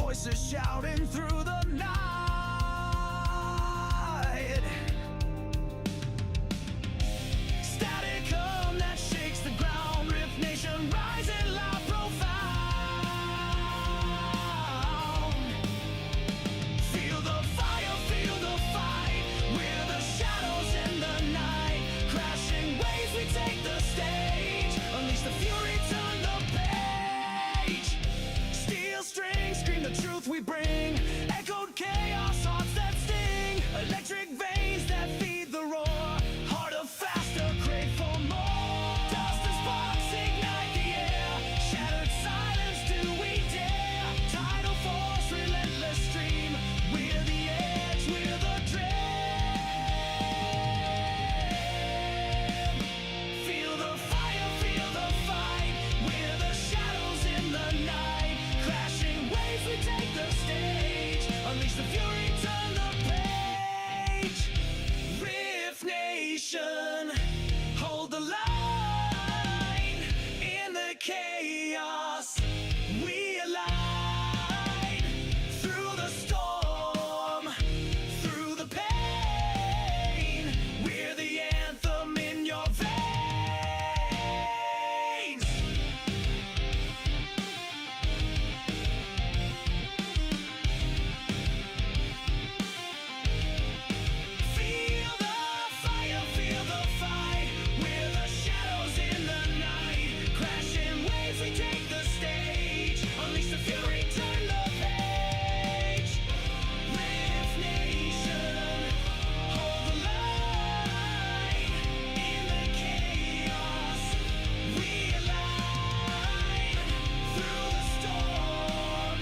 voices shouting through the night. Static hum that shakes the ground. Riff Nation rising loud, profound. Feel the fire, feel the fight. We're the shadows in the night. Crashing waves, we take the stage. Unleash the fury, turn the page. Steel strings, scream the truth we bring. Echoed chaos, hearts that sting. Electric veins that feed the roar. Heart of faster, crave for more. Dust and sparks ignite the air. Shattered silence, do we dare? Tidal force, relentless stream. We're the edge, we're the dream. Feel the fire, feel the fight. We're the shadows in the night. Crashing waves, we take the stage. Unleash the fury, turn the page. Riff Nation, hold the line. In the chaos, we align. Through the storm, through the pain. We're the anthem in your veins. Feel the fire, feel the fight. We're the shadows in the night. Crashing waves, we take the stage. Unleash the fury, turn the page. Riff Nation, hold the line. In the chaos, we align. Through the storm,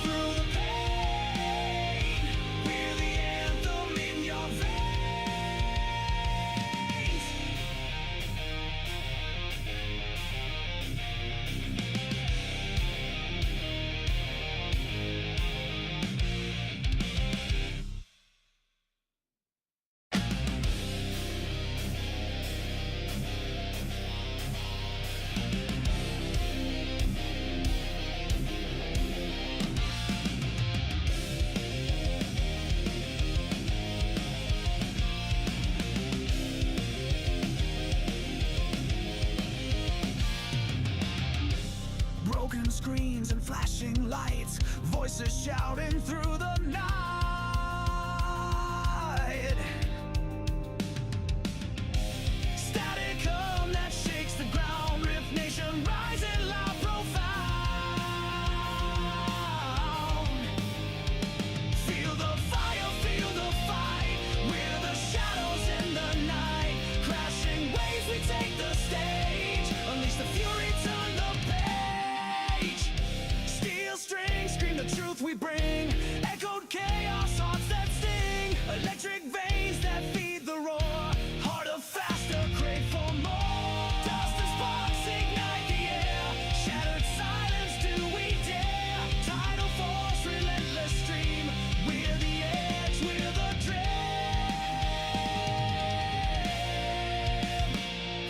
through the pain. We're the anthem in your veins. Broken screens and flashing lights, voices shouting through the night. Static hum that shakes the ground. Riff Nation rising loud, profound. Feel the fire, feel the fight. We're the shadows in the night. Crashing waves, we take the stage. Unleash the fury, turn the page. Steel strings, scream the truth we bring. Echoed chaos, hearts that sting. Electric veins that feed the roar. Heart of faster, crave for more. Dust and sparks ignite the air. Shattered silence, do we dare? Tidal force, relentless stream. We're the edge, we're the dream.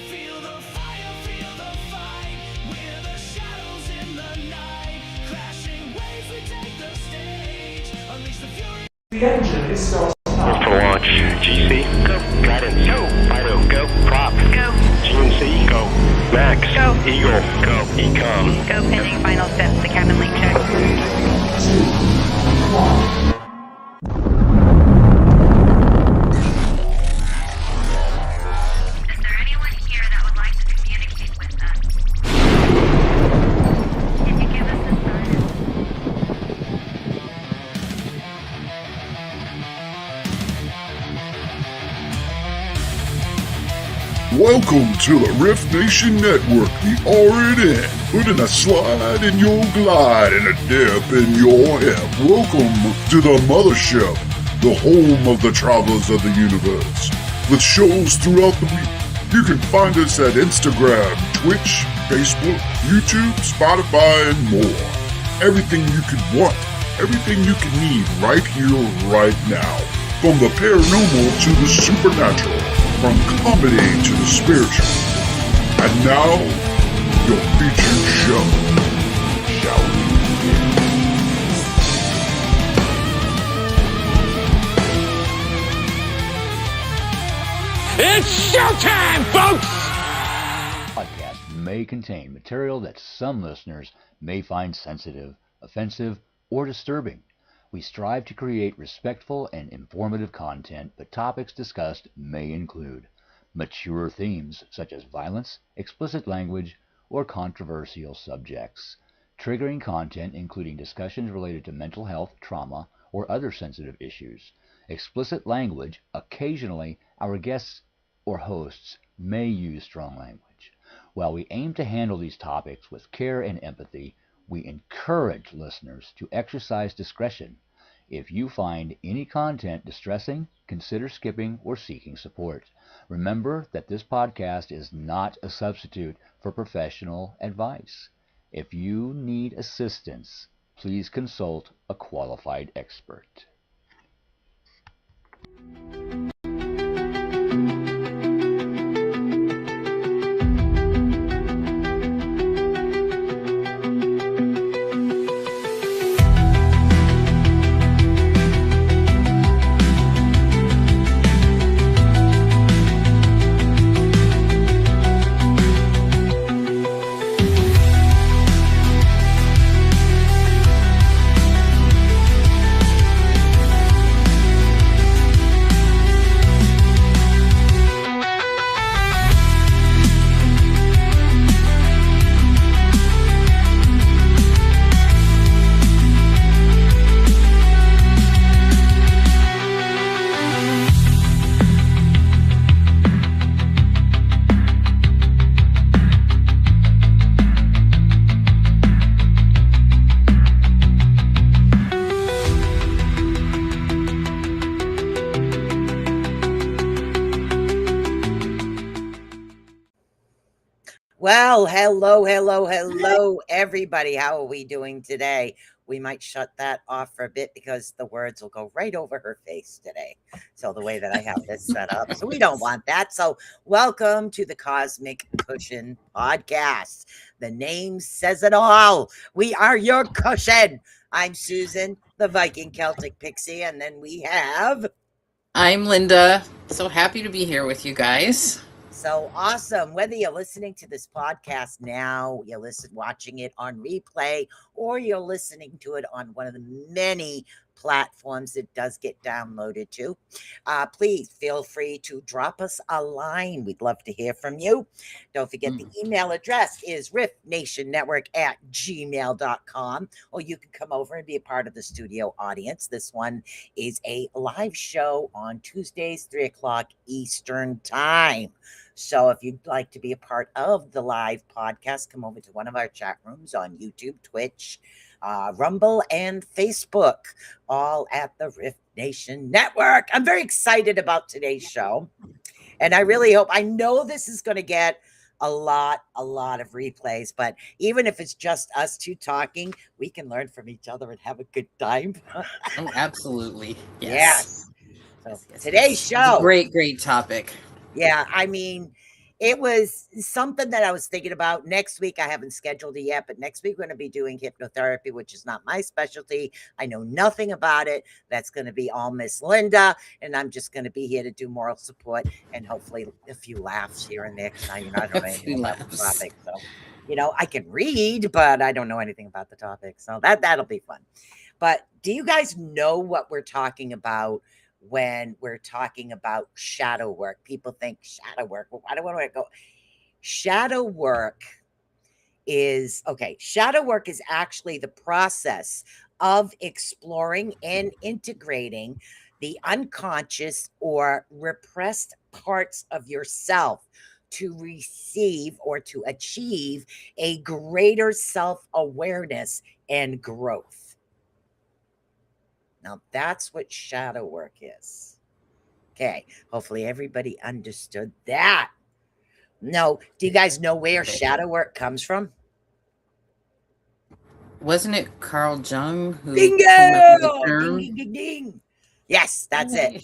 Feel the fire, feel the fight. We're the shadows in the night. Crashing waves, we take the stage. Unleash the fury. The engine is starting up. For launch, GC, go. Guidance, go. Fido, go. Prop, go. GNC, go. Max, go. Eagle, go. Ecom, Go pending final steps to cabin link check. 3, 2, 1. Is there anyone here that would like to communicate with us? Can you give us a sign? Welcome to the Riff Nation Network, the RNN. Putting a slide in your glide and a dip in your hip. Welcome to the mothership, the home of the travelers of the universe. With shows throughout the week, you can find us at Instagram, Twitch, Facebook, YouTube, Spotify, and more. Everything you could want, everything you can need right here, right now. From the paranormal to the supernatural. From comedy to the spiritual. And now, your featured show. Shall we begin? It's showtime, folks! Podcast may contain material that some listeners may find sensitive, offensive, or disturbing. We strive to create respectful and informative content, but topics discussed may include mature themes such as violence, explicit language, or controversial subjects, triggering content including discussions related to mental health, trauma, or other sensitive issues, explicit language. Occasionally, our guests or hosts may use strong language. While we aim to handle these topics with care and empathy, we encourage listeners to exercise discretion. If you find any content distressing, consider skipping or seeking support. Remember that this podcast is not a substitute for professional advice. If you need assistance, please consult a qualified expert. Well, hello, everybody. How are we doing today? We might shut that off for a bit because the words will go right over her face today. So the way that I have this set up. So we don't want that. So welcome to the Cosmic Cushion Podcast. The name says it all. We are your cushion. I'm Susan, the Viking Celtic Pixie. And then we have... I'm Linda. So happy to be here with you guys. So awesome. Whether you're listening to this podcast now, you're watching it on replay, or you're listening to it on one of the many platforms it does get downloaded to, please feel free to drop us a line. We'd love to hear from you. Don't forget the email address is riffnationnetwork@gmail.com, or you can come over and be a part of the studio audience. This one is a live show on Tuesdays, 3 o'clock Eastern time. So if you'd like to be a part of the live podcast, come over to one of our chat rooms on YouTube, Twitch, Rumble, and Facebook, all at the Riff Nation Network. I'm very excited about today's show. And I really hope, I know this is going to get a lot of replays, but even if it's just us two talking, we can learn from each other and have a good time. Oh, absolutely. Yes. So today's show. Great topic. Yeah, I mean, it was something that I was thinking about. Next week, I haven't scheduled it yet, but next week we're going to be doing hypnotherapy, which is not my specialty. I know nothing about it. That's going to be all Miss Linda, and I'm just going to be here to do moral support and hopefully a few laughs here and there, because I don't know anything about the topic. So, I can read, but I don't know anything about the topic. So that'll be fun. But do you guys know what we're talking about when we're talking about shadow work? People think shadow work. Well, why do I want to go? Shadow work is actually the process of exploring and integrating the unconscious or repressed parts of yourself to receive or to achieve a greater self-awareness and growth. Now, that's what shadow work is. Okay, hopefully everybody understood that. No, do you guys know where shadow work comes from? Wasn't it Carl Jung who Bingo! came up with the term? Ding, ding, ding. Yes, that's it.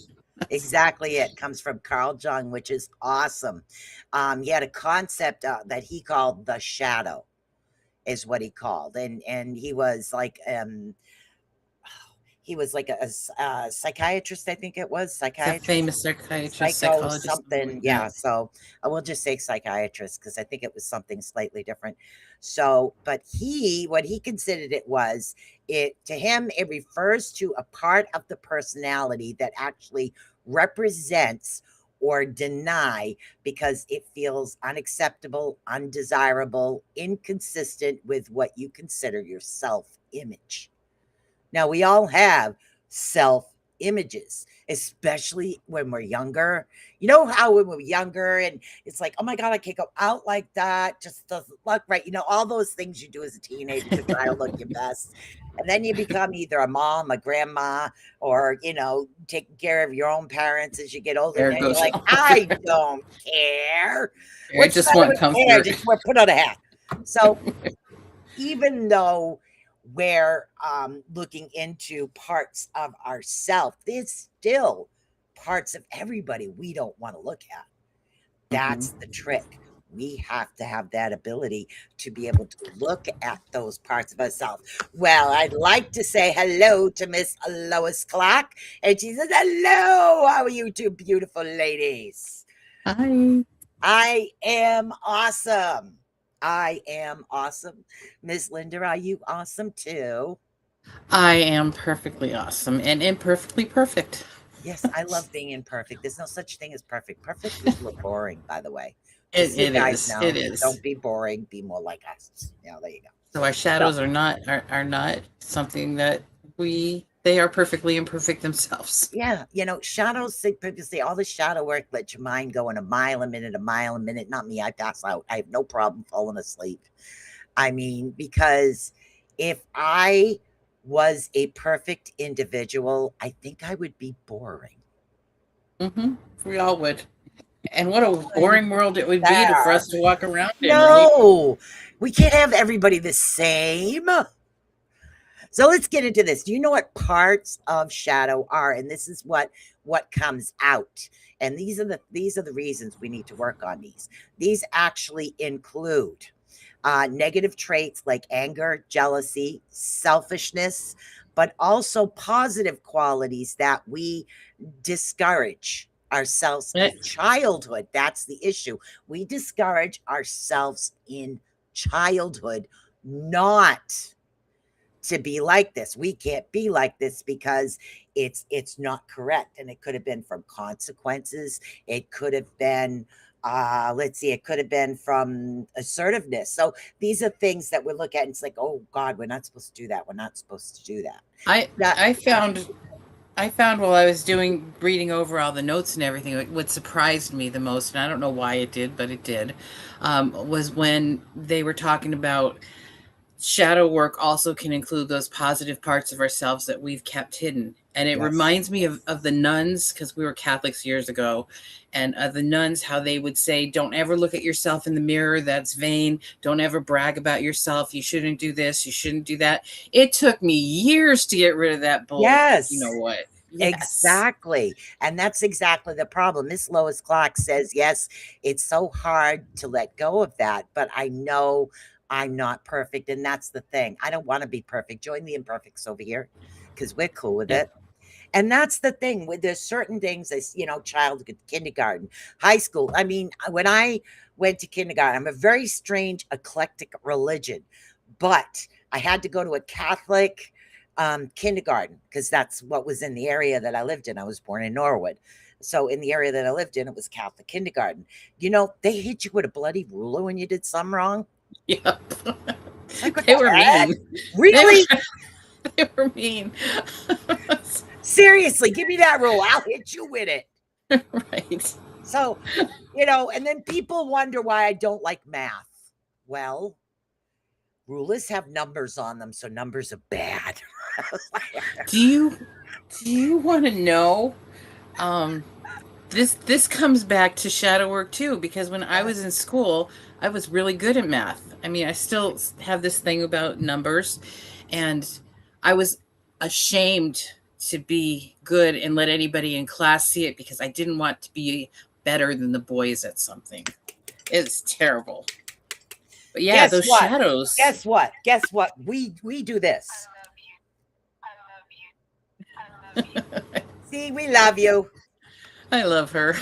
Exactly it. Comes from Carl Jung, which is awesome. He had a concept that he called the shadow, is what he called. And he was like... he was like a psychiatrist, I think it was It's a psychiatrist, famous psychiatrist, psycho psychologist. something. Yeah. So I will just say psychiatrist because I think it was something slightly different. So, but what he considered it was, to him, it refers to a part of the personality that actually represents or deny because it feels unacceptable, undesirable, inconsistent with what you consider your self image. Now, we all have self images, especially when we're younger. You know how when we're younger and it's like, oh my God, I can't go out like that. Just doesn't look right. You know, all those things you do as a teenager to try to look your best. And then you become either a mom, a grandma, or, taking care of your own parents as you get older. There And then you're goes like, I don't care. I just want comfort. Just put on a hat. So even though we're looking into parts of ourself, there's still parts of everybody we don't want to look at. That's the trick. We have to have that ability to be able to look at those parts of ourselves. Well, I'd like to say hello to Miss Lois Clark. And she says, hello, how are you two beautiful ladies? Hi. I am awesome. I am awesome. Miss Linda, are you awesome too? I am perfectly awesome and imperfectly perfect. Yes, I love being imperfect. There's no such thing as perfect. Perfect people are boring, by the way. It Guys is. know, It is. don't be boring. Be more like us. There you go. So our shadows are not something that they are perfectly imperfect themselves. Yeah, shadows. Say all the shadow work lets your mind go in a mile a minute. Not me. I pass out. I have no problem falling asleep. I mean, because if I was a perfect individual, I think I would be boring. We all would. And what a boring world it would be for us to walk around in. No, we can't have everybody the same. So let's get into this. Do you know what parts of shadow are? And this is what comes out. And these are the reasons we need to work on these. These actually include negative traits like anger, jealousy, selfishness, but also positive qualities that we discourage ourselves in childhood. That's the issue. We discourage ourselves in childhood not to be like this. We can't be like this because it's not correct. And it could have been from consequences. It could have been it could have been from assertiveness. So these are things that we look at and it's like, oh God, we're not supposed to do that. We're not supposed to do that. I found while I was reading over all the notes and everything, what surprised me the most, and I don't know why it did, but it did, was when they were talking about shadow work also can include those positive parts of ourselves that we've kept hidden. And it reminds me of the nuns, because we were Catholics years ago, and the nuns, how they would say, don't ever look at yourself in the mirror. That's vain. Don't ever brag about yourself. You shouldn't do this. You shouldn't do that. It took me years to get rid of that bull. Yes. You know what? Yes. Exactly. And that's exactly the problem. Miss Lois Clark says, yes, it's so hard to let go of that, but I know I'm not perfect. And that's the thing. I don't want to be perfect. Join the imperfects over here because we're cool with it. And that's the thing. There's certain things as, childhood, kindergarten, high school. I mean, when I went to kindergarten, I'm a very strange, eclectic religion, but I had to go to a Catholic kindergarten because that's what was in the area that I lived in. I was born in Norwood. So in the area that I lived in, it was Catholic kindergarten. They hit you with a bloody ruler when you did something wrong. Yeah. Like, they were mean. Really? They were mean. Seriously, give me that rule. I'll hit you with it. Right. So, and then people wonder why I don't like math. Well, rulers have numbers on them, so numbers are bad. Do you want to know? This comes back to shadow work too, because when I was in school, I was really good at math. I mean, I still have this thing about numbers, and I was ashamed to be good and let anybody in class see it because I didn't want to be better than the boys at something. It's terrible. But yeah, those shadows. Guess what? We do this. See, we love you. I love her.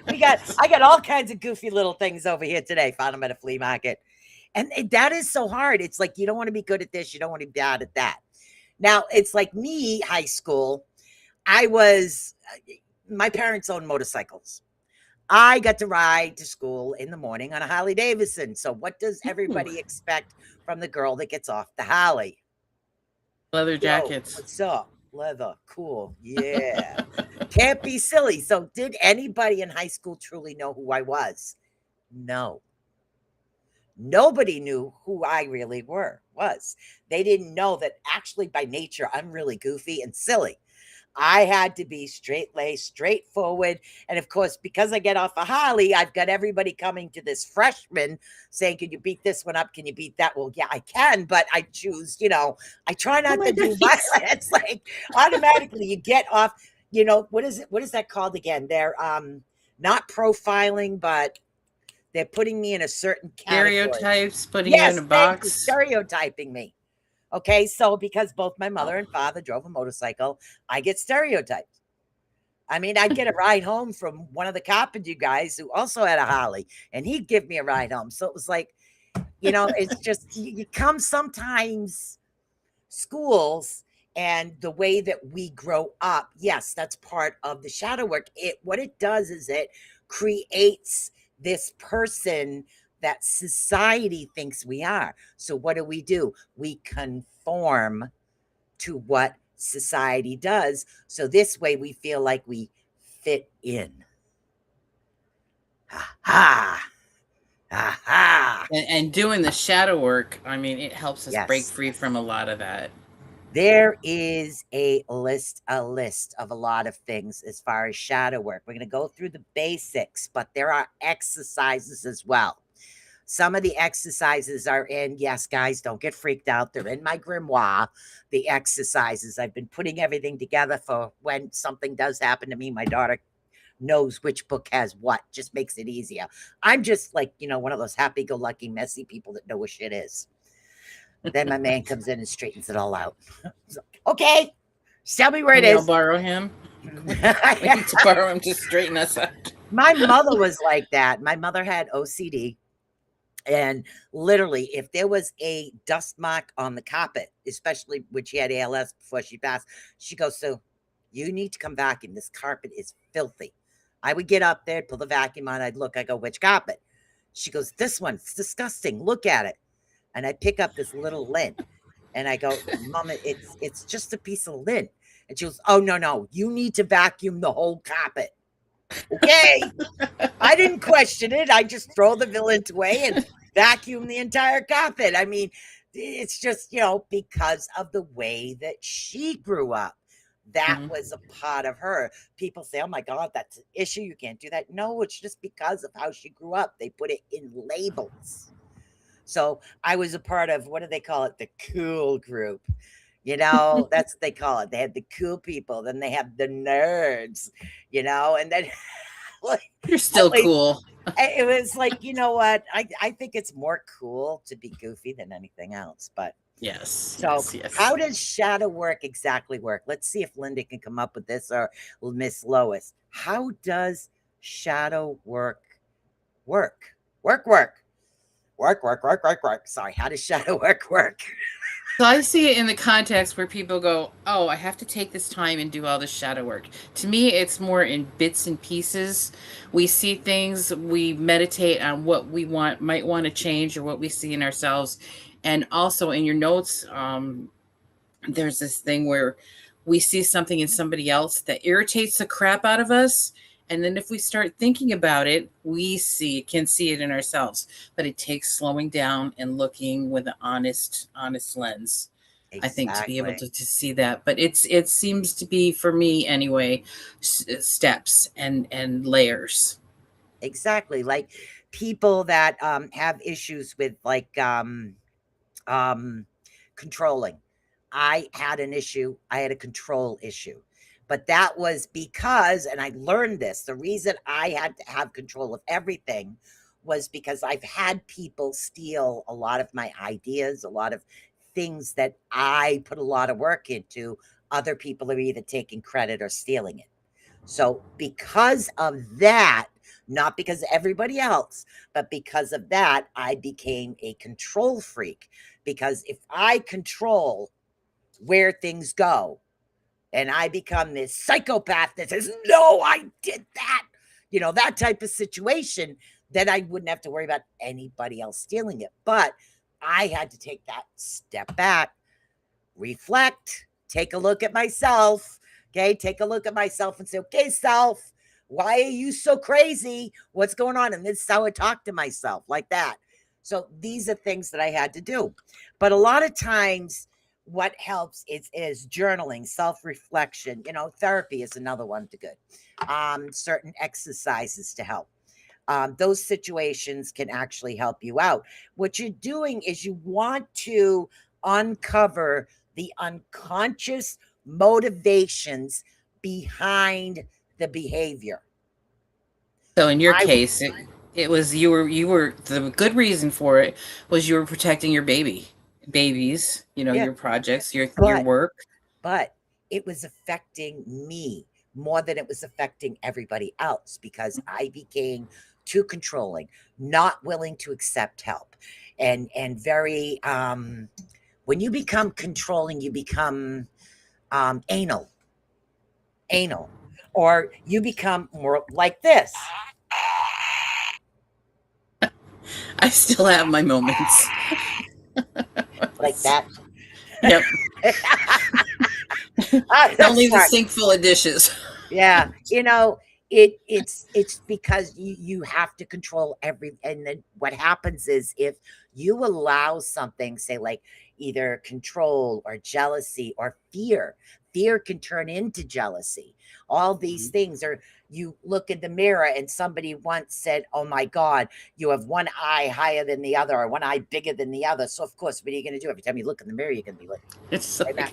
I got all kinds of goofy little things over here today. Found them at a flea market. And that is so hard. It's like you don't want to be good at this, you don't want to be bad at that. Now, it's like me, high school. My parents owned motorcycles. I got to ride to school in the morning on a Harley Davidson. So, what does everybody expect from the girl that gets off the Harley? Leather Yo, jackets. what's up? Leather. Cool. Yeah. Can't be silly. So, did anybody in high school truly know who I was? No. Nobody knew who I really was. They didn't know that actually by nature I'm really goofy and silly. I had to be straight laced, straightforward. And of course, because I get off a Harley, I've got everybody coming to this freshman saying, can you beat this one up? Can you beat that? Well, yeah, I can, but I choose, I try not to do violence. Like automatically you get off, what is it? What is that called again? They're not profiling, but they're putting me in a certain category. Stereotypes, putting you in a box. Stereotyping me. Okay, so because both my mother and father drove a motorcycle, I get stereotyped. I mean, I'd get a ride home from one of the carpenter guys who also had a Harley, and he'd give me a ride home. So it was like, it's just, you come sometimes schools and the way that we grow up. Yes, that's part of the shadow work. What it does is it creates this person that society thinks we are. So what do? We conform to what society does. So this way we feel like we fit in. Ha ha. Ha ha. And doing the shadow work, I mean, it helps us break Yes. free from a lot of that. There is a list of a lot of things as far as shadow work. We're going to go through the basics, but there are exercises as well. Some of the exercises are in, yes, guys, don't get freaked out. They're in my grimoire, the exercises. I've been putting everything together for when something does happen to me. My daughter knows which book has what, just makes it easier. I'm just like, one of those happy-go-lucky, messy people that know what shit is. Then my man comes in and straightens it all out. So, okay, tell me where it is. I'll borrow him. We need to borrow him to straighten us out. My mother was like that. My mother had OCD. And literally, if there was a dust mark on the carpet, especially when she had ALS before she passed, she goes, so you need to come vacuum. This carpet is filthy. I would get up there, pull the vacuum on. I'd look, I go, which carpet? She goes, this one, it's disgusting. Look at it. And I pick up this little lint and I go, Mama, it's just a piece of lint. And she goes, oh, no, you need to vacuum the whole carpet. Okay. I didn't question it. I just throw the lint away and vacuum the entire carpet. I mean, it's just, because of the way that she grew up. That was a part of her. People say, oh my God, that's an issue. You can't do that. No, it's just because of how she grew up. They put it in labels. So I was a part of, what do they call it? The cool group. That's what they call it. They had the cool people. Then they have the nerds, and then you're still cool. It was like, you know what? I think it's more cool to be goofy than anything else. But yes. So how does shadow work exactly work? Let's see if Linda can come up with this, or Miss Lois. How does shadow work? Work. Sorry, how does shadow work? So I see it in the context where people go, oh, I have to take this time and do all this shadow work. To me, it's more in bits and pieces. We see things, we meditate on what we might want to change, or what we see in ourselves. And also in your notes, there's this thing where we see something in somebody else that irritates the crap out of us. And then if we start thinking about it, we can see it in ourselves. But it takes slowing down and looking with an honest lens. Exactly. I think, to be able to see that. But it seems to be, for me anyway, steps and layers. Exactly. Like people that have issues with like controlling. I had an issue. I had a control issue. But that was because, and I learned this, the reason I had to have control of everything was because I've had people steal a lot of my ideas, a lot of things that I put a lot of work into. other people are either taking credit or stealing it. So because of that, not because of everybody else, but because of that, I became a control freak. Because if I control where things go, and I become this psychopath that says, no, I did that, that type of situation, then I wouldn't have to worry about anybody else stealing it. But I had to take that step back, reflect, take a look at myself. Okay, take a look at myself and say, okay, self, why are you so crazy? What's going on? And this is how I talk to myself, like that. So these are things that I had to do. But a lot of times, what helps is journaling, self-reflection. Therapy is another one to good. Certain exercises to help. Those situations can actually help you out. What you're doing is you want to uncover the unconscious motivations behind the behavior. So in your case, it was you were the good reason for it was you were protecting your babies, your projects, your work. But it was affecting me more than it was affecting everybody else, because I became too controlling, not willing to accept help, and very when you become controlling, you become anal, or you become more like this. I still have my moments. Like that. Yep. Don't leave the sink full of dishes. Yeah. It's because you have to control and then what happens is, if you allow something, say like either control or jealousy or fear can turn into jealousy. All these things are, you look in the mirror and somebody once said, oh my God, you have one eye higher than the other, or one eye bigger than the other. So of course, what are you going to do? Every time you look in the mirror, you're going to be like, it's like...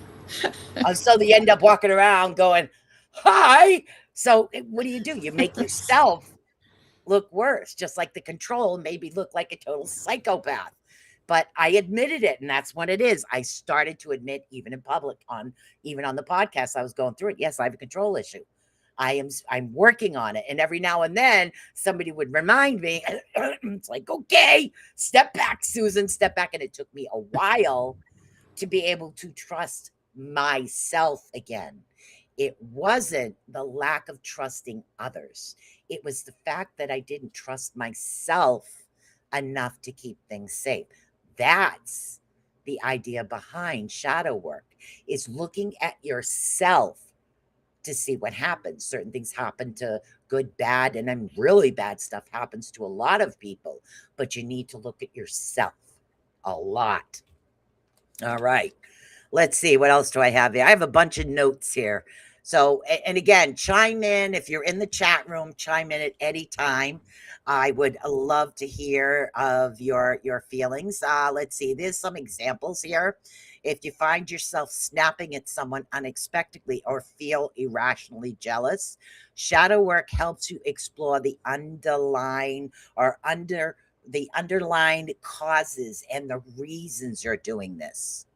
so you end up walking around going, hi. So what do? You make yourself look worse, just like the control maybe look like a total psychopath. But I admitted it, and that's what it is. I started to admit, even in public, even on the podcast, I was going through it. Yes, I have a control issue. I'm working on it. And every now and then somebody would remind me. It's like, okay, step back, Susan, step back. And it took me a while to be able to trust myself again. It wasn't the lack of trusting others. It was the fact that I didn't trust myself enough to keep things safe. That's the idea behind shadow work, is looking at yourself to see what happens. Certain things happen to good, bad, and then really bad stuff happens to a lot of people, but you need to look at yourself a lot. All right. Let's see. What else do I have here? I have a bunch of notes here. So, and again, chime in. If you're in the chat room, chime in at any time. I would love to hear of your feelings. Let's see. There's some examples here. If you find yourself snapping at someone unexpectedly or feel irrationally jealous, shadow work helps you explore the underlying causes and the reasons you're doing this.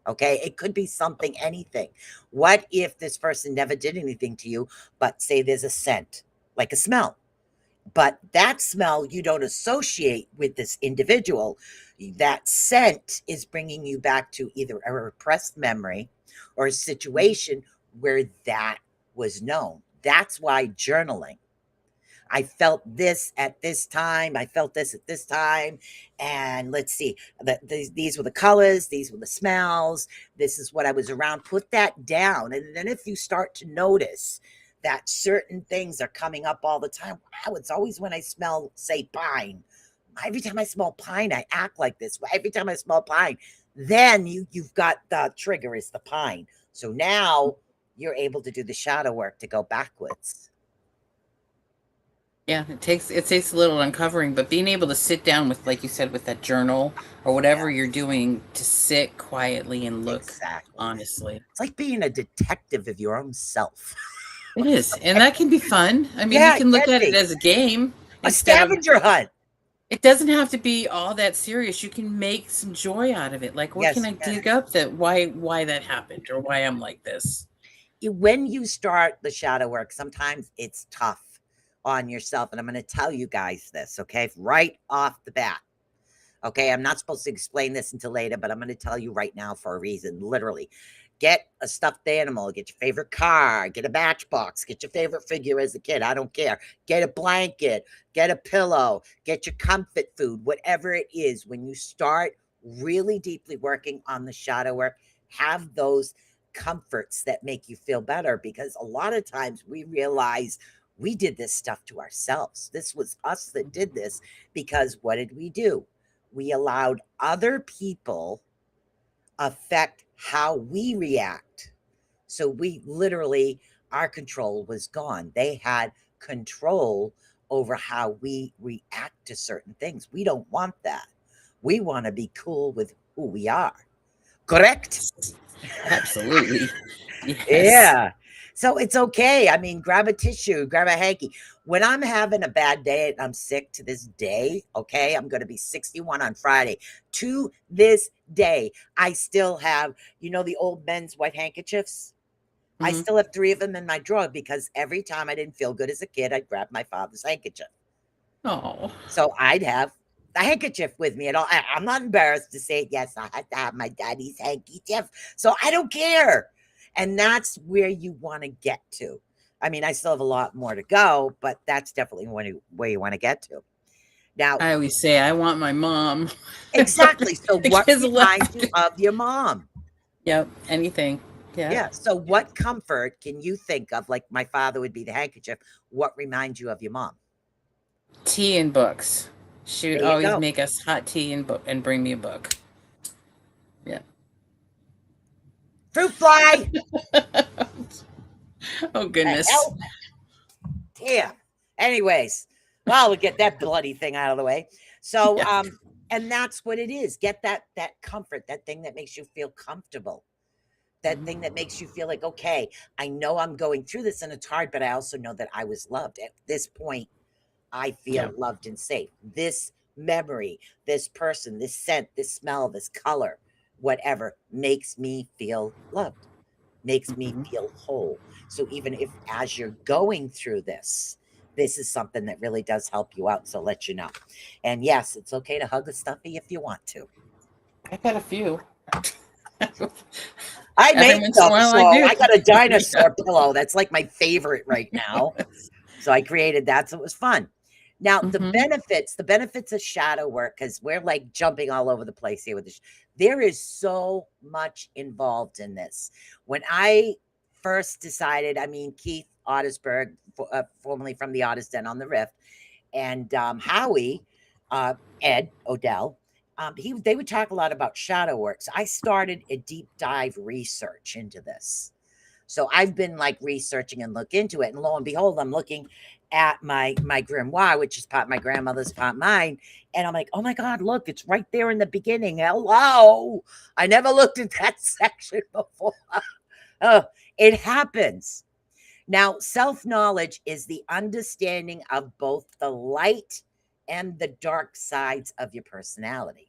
Okay, it could be something, anything. What if this person never did anything to you, but say there's a scent, like a smell, but that smell you don't associate with this individual. That scent is bringing you back to either a repressed memory or a situation where that was known. That's why journaling. I felt this at this time. I felt this at this time. And let's see, these were the colors. These were the smells. This is what I was around. Put that down. And then if you start to notice that certain things are coming up all the time. Wow, it's always when I smell, say, pine. Every time I smell pine, I act like this. Every time I smell pine, then you've got the trigger is the pine. So now you're able to do the shadow work to go backwards. Yeah, it takes a little uncovering, but being able to sit down with, like you said, with that journal or whatever you're doing, to sit quietly and look. Exactly. Honestly, it's like being a detective of your own self. It is, and that can be fun. I mean, you can look at it as a game, a scavenger hunt. It doesn't have to be all that serious. You can make some joy out of it. Like, what can Yes, I you can. dig up that why that happened or why I'm like this? When you start the shadow work, sometimes it's tough on yourself. And I'm going to tell you guys this, okay? Right off the bat. Okay. I'm not supposed to explain this until later, but I'm going to tell you right now for a reason. Literally, get a stuffed animal, get your favorite car, get a matchbox, get your favorite figure as a kid. I don't care. Get a blanket, get a pillow, get your comfort food, whatever it is. When you start really deeply working on the shadow work, have those comforts that make you feel better, because a lot of times we realize we did this stuff to ourselves. This was us that did this, because what did we do? We allowed other people affect how we react. So we literally, our control was gone. They had control over how we react to certain things. We don't want that. We want to be cool with who we are. Correct? Absolutely. Yes. Yeah. So it's okay. I mean, grab a tissue, grab a hanky. When I'm having a bad day and I'm sick to this day, okay, I'm going to be 61 on Friday. To this day, I still have, the old men's white handkerchiefs. I Mhm. still have 3 of them in my drawer, because every time I didn't feel good as a kid, I'd grab my father's handkerchief. Oh. So I'd have the handkerchief with me at all. I'm not embarrassed to say, yes, I had to have my daddy's handkerchief. So I don't care. And that's where you want to get to. I mean, I still have a lot more to go, but that's definitely where you want to get to. Now, I always say I want my mom. exactly. So The what kids reminds left. you of your mom? Yep. Anything. Yeah. Yeah. So what comfort can you think of? Like my father would be the handkerchief. What reminds you of your mom? Tea and books. She would There you always go. make us hot tea and bring me a book. Yeah. Fruit fly. Oh The goodness. hell. Damn. Anyways, well, we'll get that bloody thing out of the way. So, Yeah. and that's what it is. Get that comfort, that thing that makes you feel comfortable, that thing that makes you feel like, okay, I know I'm going through this and it's hard, but I also know that I was loved. At this point, I Yeah. feel loved and safe. This memory, this person, this scent, this smell, this color, whatever makes me feel loved, makes me Mhm. feel whole. So even if as you're going through this, this is something that really does help you out. So let you know. And yes, it's okay to hug a stuffy if you want to. I've had a few. I Every make once in a them, while I so do. I got a Yeah. dinosaur pillow. That's like my favorite right now. So I created that. So it was fun. Now, Mhm. the benefits of shadow work, because we're like jumping all over the place here with this. There is so much involved in this. When I first decided, I mean, Keith Ottisberg, formerly from the Otis Den on the Rift, and Howie, uh, Ed Odell, they would talk a lot about shadow work. So I started a deep dive research into this. So I've been like researching and look into it, and lo and behold, I'm looking at my grimoire, which is part my grandmother's, part mine, and I'm like, oh my god, look, it's right there in the beginning. Hello, I never looked at that section before. Oh, it happens. Now, self knowledge is the understanding of both the light and the dark sides of your personality.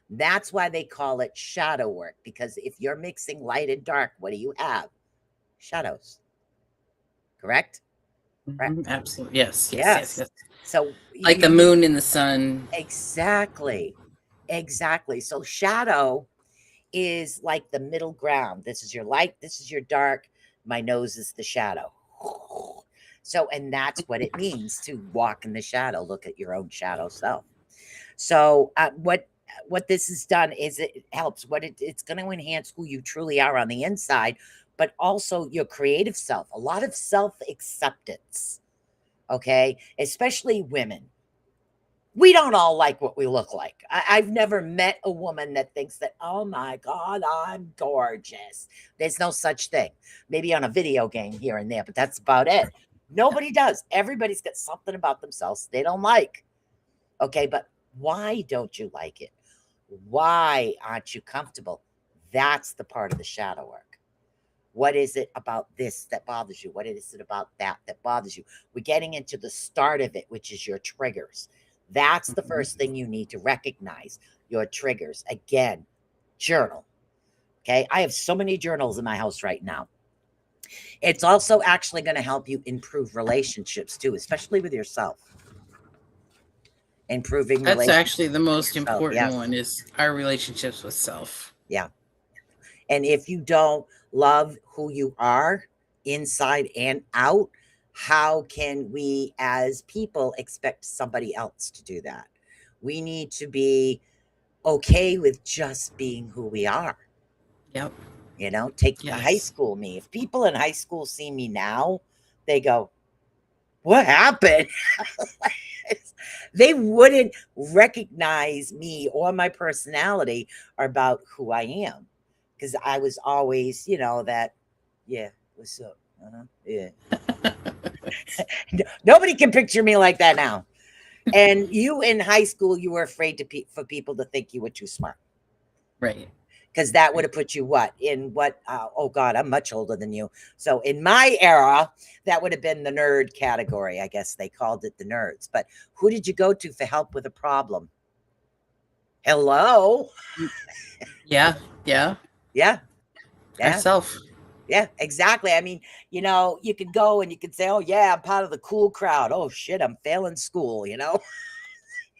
That's why they call it shadow work, because if you're mixing light and dark, what do you have? Shadows. Correct? Right. Mhm. Absolutely. Yes. Yes. Yes. Yes. Yes. So Like the moon in the sun. exactly. Exactly. So shadow is like the middle ground. This is your light, this is your dark. My nose is the shadow. So, and that's what it means to walk in the shadow, look at your own shadow self. So, what this has done is it helps. It's going to enhance who you truly are on the inside, but also your creative self. A lot of self acceptance. Okay, especially women. We don't all like what we look like. I've never met a woman that thinks that, oh my God, I'm gorgeous. There's no such thing. Maybe on a video game here and there, but that's about it. Nobody does. Everybody's got something about themselves they don't like. Okay, but why don't you like it? Why aren't you comfortable? That's the part of the shadow work. What is it about this that bothers you? What is it about that that bothers you? We're getting into the start of it, which is your triggers. That's the Mhm. first thing you need to recognize your triggers. Again, journal. Okay. I have so many journals in my house right now. It's also actually going to help you improve relationships too, especially with yourself. Improving That's actually relationships the with most yourself. important Yes. one is our relationships with self. Yeah. And if you don't love who you are inside and out, how can we as people expect somebody else to do that? We need to be okay with just being who we are. Yep. Take the high Yes. school me. If people in high school see me now, they go, what happened? They wouldn't recognize me or my personality or about who I am because I was always, that, yeah, what's up? Yeah. Nobody can picture me like that now. And you in high school, you were afraid for people to think you were too smart. Right. Because that would Right. have put you oh God, I'm much older than you. So in my era, that would have been the nerd category. I guess they called it the nerds. But who did you go to for help with a problem? Hello. Yeah. Yeah. Yeah. Yeah. Ourself. Yeah, exactly. I mean, you could go and you could say, oh yeah, I'm part of the cool crowd. Oh shit, I'm failing school.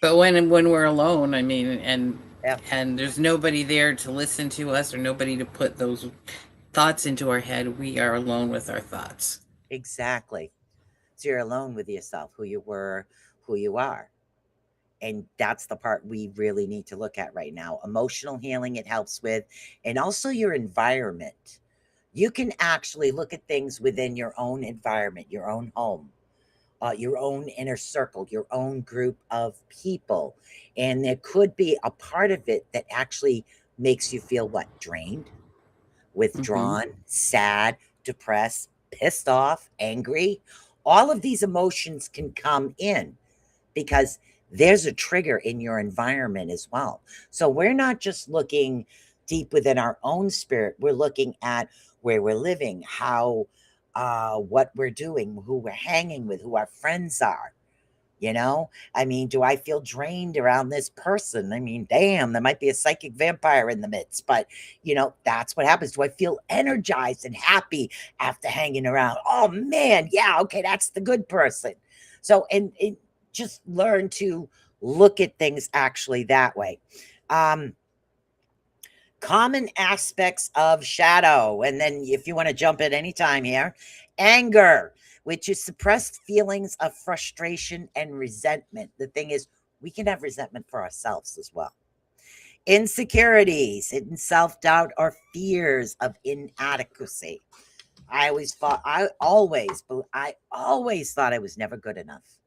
But when we're alone, I mean, and Yeah, and there's nobody there to listen to us or nobody to put those thoughts into our head, we are alone with our thoughts. exactly. So you're alone with yourself, who you were, who you are. And that's the part we really need to look at right now. Emotional healing, it helps with, and also your environment. You can actually look at things within your own environment, your own home, your own inner circle, your own group of people. And there could be a part of it that actually makes you feel what? Drained, Hmm. withdrawn, sad, depressed, pissed off, angry. All of these emotions can come in because there's a trigger in your environment as well. So we're not just looking deep within our own spirit, we're looking at where we're living, how, what we're doing, who we're hanging with, who our friends are. I mean, do I feel drained around this person? I mean, damn, there might be a psychic vampire in the midst, but that's what happens. Do I feel energized and happy after hanging around? Oh man, yeah, okay, that's the good person. So, and just learn to look at things actually that way. Um, Common aspects of shadow. And then if you want to jump in anytime here, anger, which is suppressed feelings of frustration and resentment. The thing is, we can have resentment for ourselves as well. Insecurities, hidden self-doubt, or fears of inadequacy. I always thought I was never good enough.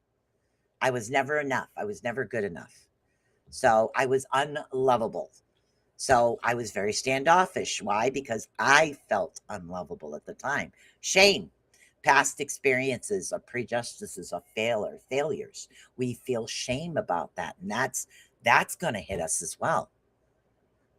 I was never enough. I was never good enough. So I was unlovable. So I was very standoffish. Why? Because I felt unlovable at the time. Shame, past experiences of prejudices of failures. We feel shame about that. And that's going to hit us as well.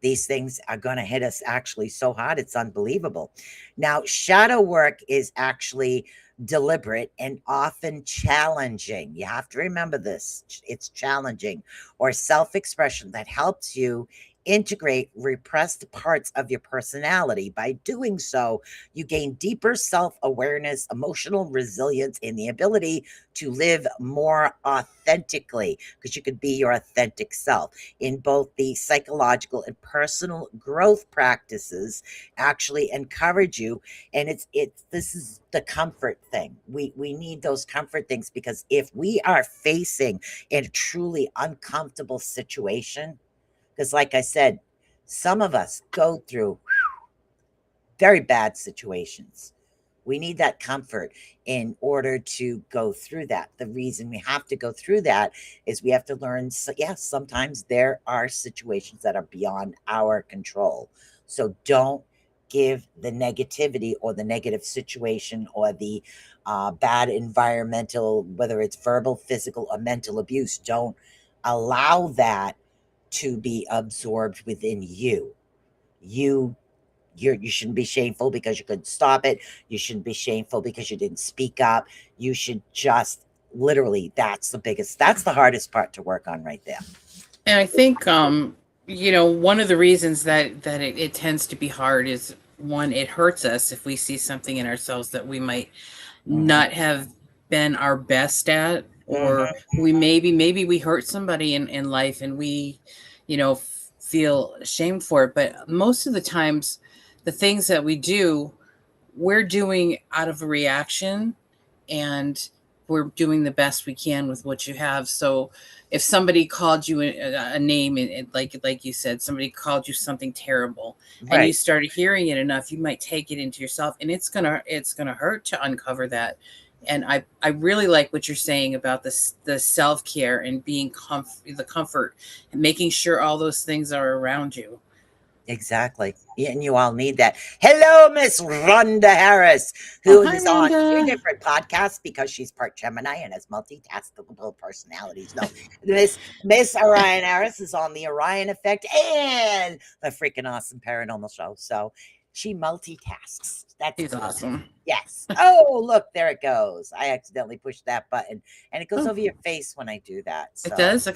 These things are going to hit us actually so hard, it's unbelievable. Now, shadow work is actually deliberate and often challenging. You have to remember this. It's challenging or self expression that helps you integrate repressed parts of your personality. By doing so, you gain deeper self awareness, emotional resilience, and the ability to live more authentically because you could be your authentic self in both the psychological and personal growth practices actually encourage you. And it's this is the comfort thing. We need those comfort things because if we are facing a truly uncomfortable situation, because like I said, some of us go through very bad situations. We need that comfort in order to go through that. The reason we have to go through that is we have to learn. So, yes, sometimes there are situations that are beyond our control. So don't give the negativity or the negative situation or the bad environmental, whether it's verbal, physical, or mental abuse, don't allow that to be absorbed within you. You you shouldn't be shameful because you couldn't stop it. You shouldn't be shameful because you didn't speak up. You should just literally, that's the hardest part to work on right there. And I think, one of the reasons that it tends to be hard is, one, it hurts us if we see something in ourselves that we might not have been our best at, or we maybe we hurt somebody in life and we, feel ashamed for it. But most of the times, the things that we do, we're doing out of a reaction, and we're doing the best we can with what you have. So if somebody called you a name, and like you said, somebody called you something terrible, and you started hearing it enough, you might take it into yourself, and it's gonna hurt to uncover that. And I really like what you're saying about this, the self-care and being the comfort, and making sure all those things are around you. Exactly. Yeah, and you all need that. Hello, Miss Rhonda Harris, who Hi, is on two Rhonda. different podcasts because she's part Gemini and has multitaskable personalities. No, Miss Orion Harris is on the Orion Effect and the freaking awesome paranormal show. So she multitasks. That's He's cool. awesome. Yes. Oh, look, there it goes. I accidentally pushed that button, and it goes Oh. over your face when I do that. So. It does?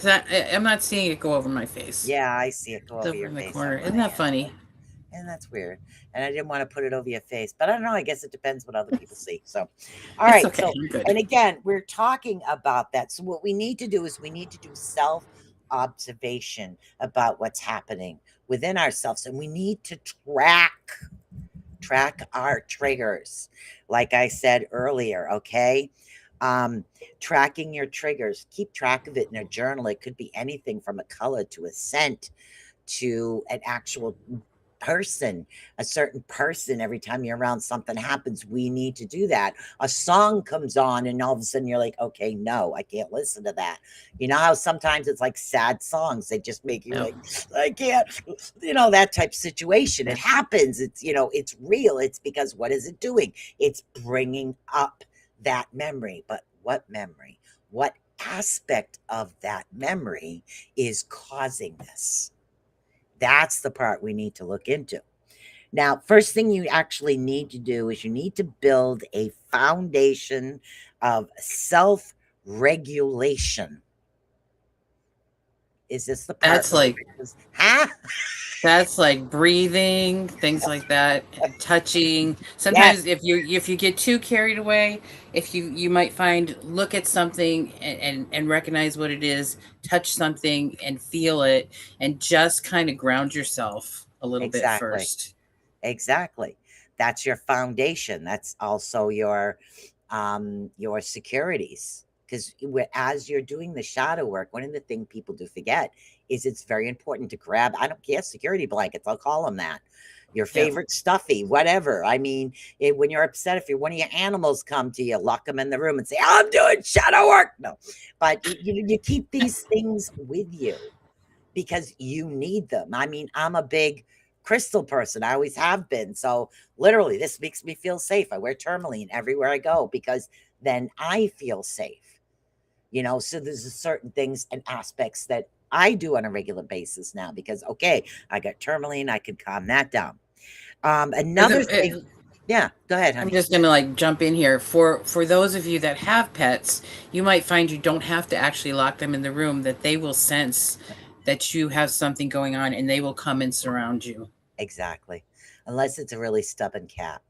I'm not seeing it go over my face. Yeah, I see it go It's over over your in the face. corner. on Isn't my that end. funny? And that's weird. And I didn't want to put it over your face, but I don't know. I guess it depends what other people see. So, all right. Okay, So, I'm good. and again, we're talking about that. So, what we need to do is we need to do self observation about what's happening within ourselves, and we need to track our triggers, like I said earlier. Okay. Tracking your triggers, keep track of it in a journal. It could be anything from a color to a scent to an actual person, a certain person. Every time you're around, something happens. We need to do that. A song comes on, and all of a sudden you're like, okay, no, I can't listen to that. You know how sometimes it's like sad songs, they just make you like, I can't, that type of situation. It happens. It's, it's real. It's because what is it doing? It's bringing up that memory. But what memory? What aspect of that memory is causing this? That's the part we need to look into. Now, first thing you actually need to do is you need to build a foundation of self-regulation. Is this the part? That's like breathing, things like that, touching. Sometimes if you get too carried away, if you might look at something and recognize what it is, touch something and feel it, and just kind of ground yourself a little bit first. Exactly. That's your foundation. That's also your securities. Because as you're doing the shadow work, one of the things people do forget is it's very important to grab, I don't care, security blankets, I'll call them that. Your favorite stuffy, whatever. I mean, when you're upset, if one of your animals come to you, lock them in the room and say, I'm doing shadow work. No, but you keep these things with you because you need them. I mean, I'm a big crystal person. I always have been. So literally, this makes me feel safe. I wear tourmaline everywhere I go because then I feel safe. So there's certain things and aspects that I do on a regular basis now because, okay, I got tourmaline. I could calm that down. Another thing. Yeah, go ahead, honey. I'm just gonna jump in here. For those of you that have pets, you might find you don't have to actually lock them in the room, that they will sense that you have something going on and they will come and surround you. Exactly. Unless it's a really stubborn cat.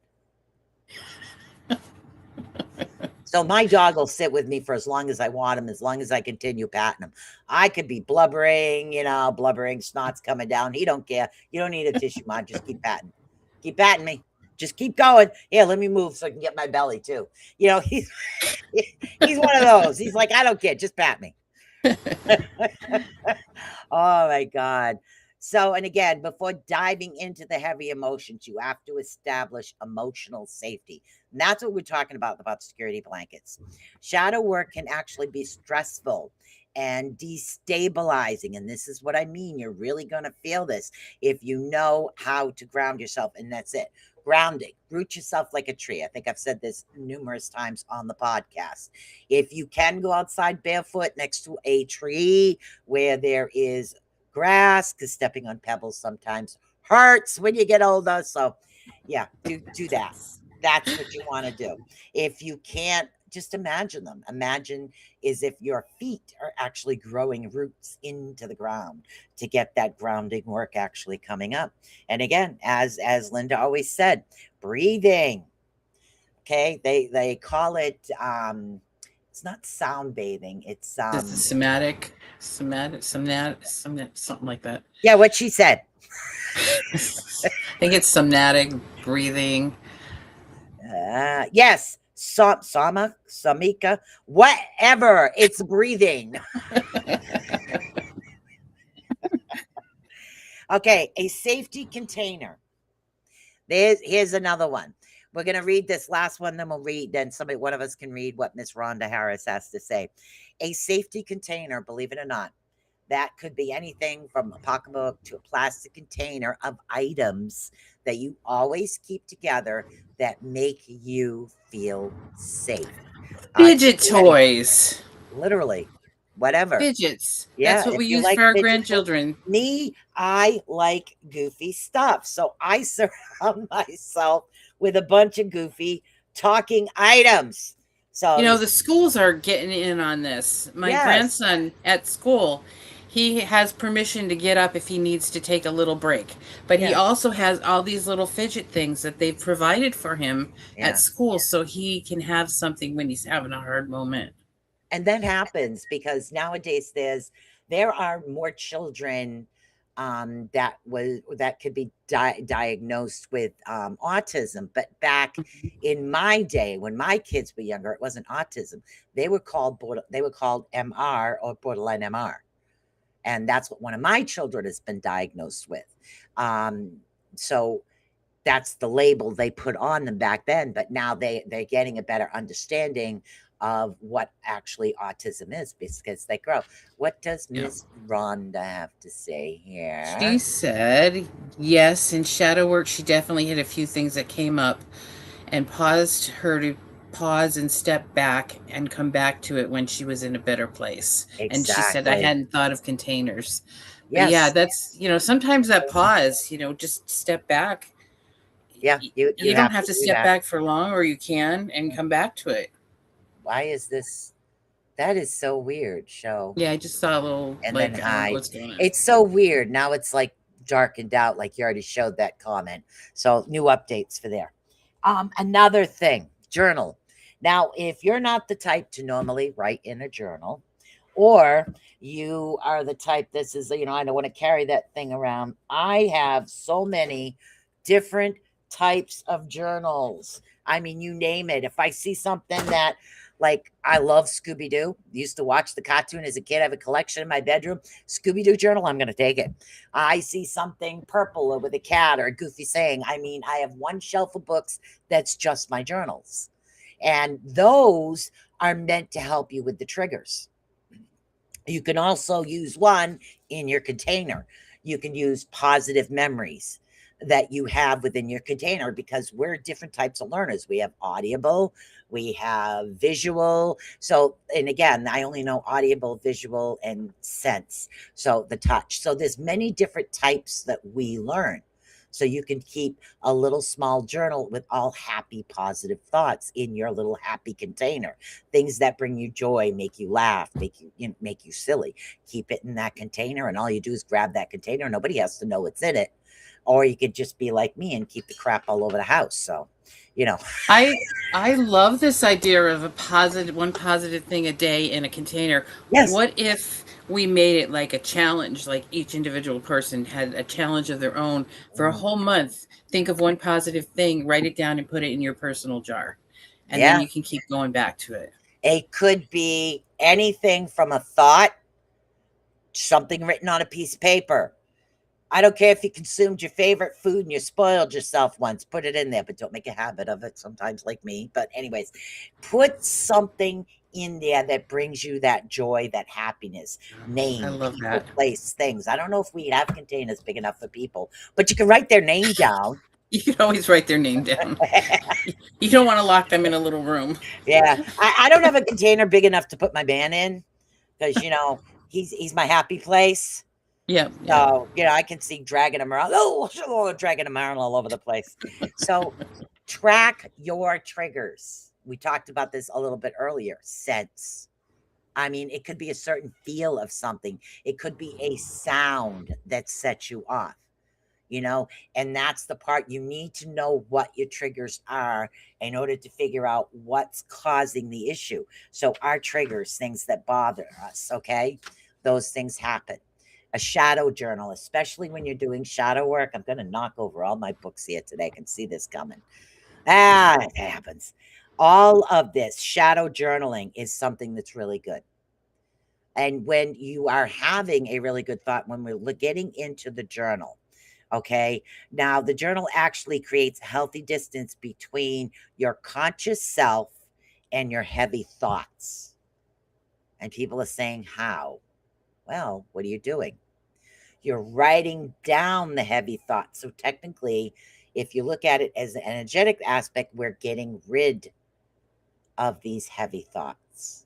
So my dog will sit with me for as long as I want him, as long as I continue patting him. I could be blubbering, snot's coming down. He don't care. You don't need a tissue, Mom. Just keep patting. Keep patting me. Just keep going. Here, let me move so I can get my belly too. He's one of those. He's like, I don't care. Just pat me. Oh my God. So, and again, before diving into the heavy emotions, you have to establish emotional safety. And that's what we're talking about security blankets. Shadow work can actually be stressful and destabilizing. And this is what I mean. You're really going to feel this if you know how to ground yourself. And that's it. Grounding. Root yourself like a tree. I think I've said this numerous times on the podcast. If you can go outside barefoot next to a tree where there is grass, because stepping on pebbles sometimes hurts when you get older. So yeah, do that. That's what you want to do. If you can't just imagine them. Imagine as if your feet are actually growing roots into the ground to get that grounding work actually coming up. And again, as Linda always said, breathing. Okay, they call it it's not sound bathing. It's It's a somatic, something like that. yeah, what she said. I think it's somatic breathing. Yes, samika, whatever. It's breathing. Okay, a safety container. Here's another one. We're going to read this last one, then we'll read, then one of us can read what Miss Rhonda Harris has to say. A safety container, believe it or not, that could be anything from a pocketbook to a plastic container of items that you always keep together that make you feel safe. Fidget toys. Literally, whatever. Fidgets. Yeah, That's what if we you use like for our fidget grandchildren. Me, I like goofy stuff. So I surround myself with a bunch of goofy talking items. So, You know, the schools are getting in on this. My Yes. grandson at school, he has permission to get up if he needs to take a little break. But he Yeah. also has all these little fidget things that they've provided for him Yeah. at school so he can have something when he's having a hard moment. and that happens because nowadays there are more children that could be diagnosed with autism. But back in my day, when my kids were younger, it wasn't autism. They were called MR or borderline MR, and that's what one of my children has been diagnosed with. So that's the label they put on them back then. But now they're getting a better understanding of what actually autism is because they grow. What does Miss Rhonda have to say here? She said, yes, in shadow work, she definitely had a few things that came up and paused her to pause and step back and come back to it when she was in a better place. And she said, I Exactly. hadn't thought of containers. But Yes. yeah, that's, sometimes that pause, just step back. Yeah, You don't have to do step that. back for long, or you can and come back to it. Why is this? That is so weird. Show. Yeah, I just saw a little And like then hide. what's going on. It's so weird. Now it's like darkened out, like you already showed that comment. So new updates for there. Another thing, journal. Now, if you're not the type to normally write in a journal, or you are the type this is, I don't want to carry that thing around. I have so many different types of journals. I mean, you name it. If I see something that, like, I love Scooby-Doo. Used to watch the cartoon as a kid. I have a collection in my bedroom. Scooby-Doo journal, I'm going to take it. I see something purple or with a cat or a goofy saying. I mean, I have one shelf of books that's just my journals. And those are meant to help you with the triggers. You can also use one in your container. You can use positive memories that you have within your container because we're different types of learners. We have audible, we have visual. So, and again, I only know audible, visual, and sense. So the touch. So there's many different types that we learn. So you can keep a little small journal with all happy, positive thoughts in your little happy container. Things that bring you joy, make you laugh, make you silly. Keep it in that container, and all you do is grab that container. Nobody has to know what's in it. Or you could just be like me and keep the crap all over the house. So, I love this idea of one positive thing a day in a container. Yes. What if we made it like a challenge, like each individual person had a challenge of their own for a whole month? Think of one positive thing, write it down and put it in your personal jar. And then you can keep going back to it. It could be anything from a thought, something written on a piece of paper. I don't care if you consumed your favorite food and you spoiled yourself once, put it in there, but don't make a habit of it sometimes like me. But anyways, put something in there that brings you that joy, that happiness. Name, I love people, that. place, things. I don't know if we have containers big enough for people, but you can write their name down. You can always write their name down. You don't want to lock them in a little room. Yeah. I don't have a container big enough to put my man in because, he's my happy place. Yeah. So, I can see dragging him around. Dragging him around all over the place. So track your triggers. We talked about this a little bit earlier. Sense. I mean, it could be a certain feel of something. It could be a sound that sets you off, you know, and that's the part you need to know what your triggers are in order to figure out what's causing the issue. So our triggers, things that bother us, okay? Those things happen. A shadow journal, especially when you're doing shadow work. I'm going to knock over all my books here today. I can see this coming. It happens. All of this shadow journaling is something that's really good. And when you are having a really good thought, when we're getting into the journal, okay, now the journal actually creates a healthy distance between your conscious self and your heavy thoughts. And people are saying, how? Well, what are you doing? You're writing down the heavy thoughts. So technically, if you look at it as an energetic aspect, we're getting rid of these heavy thoughts.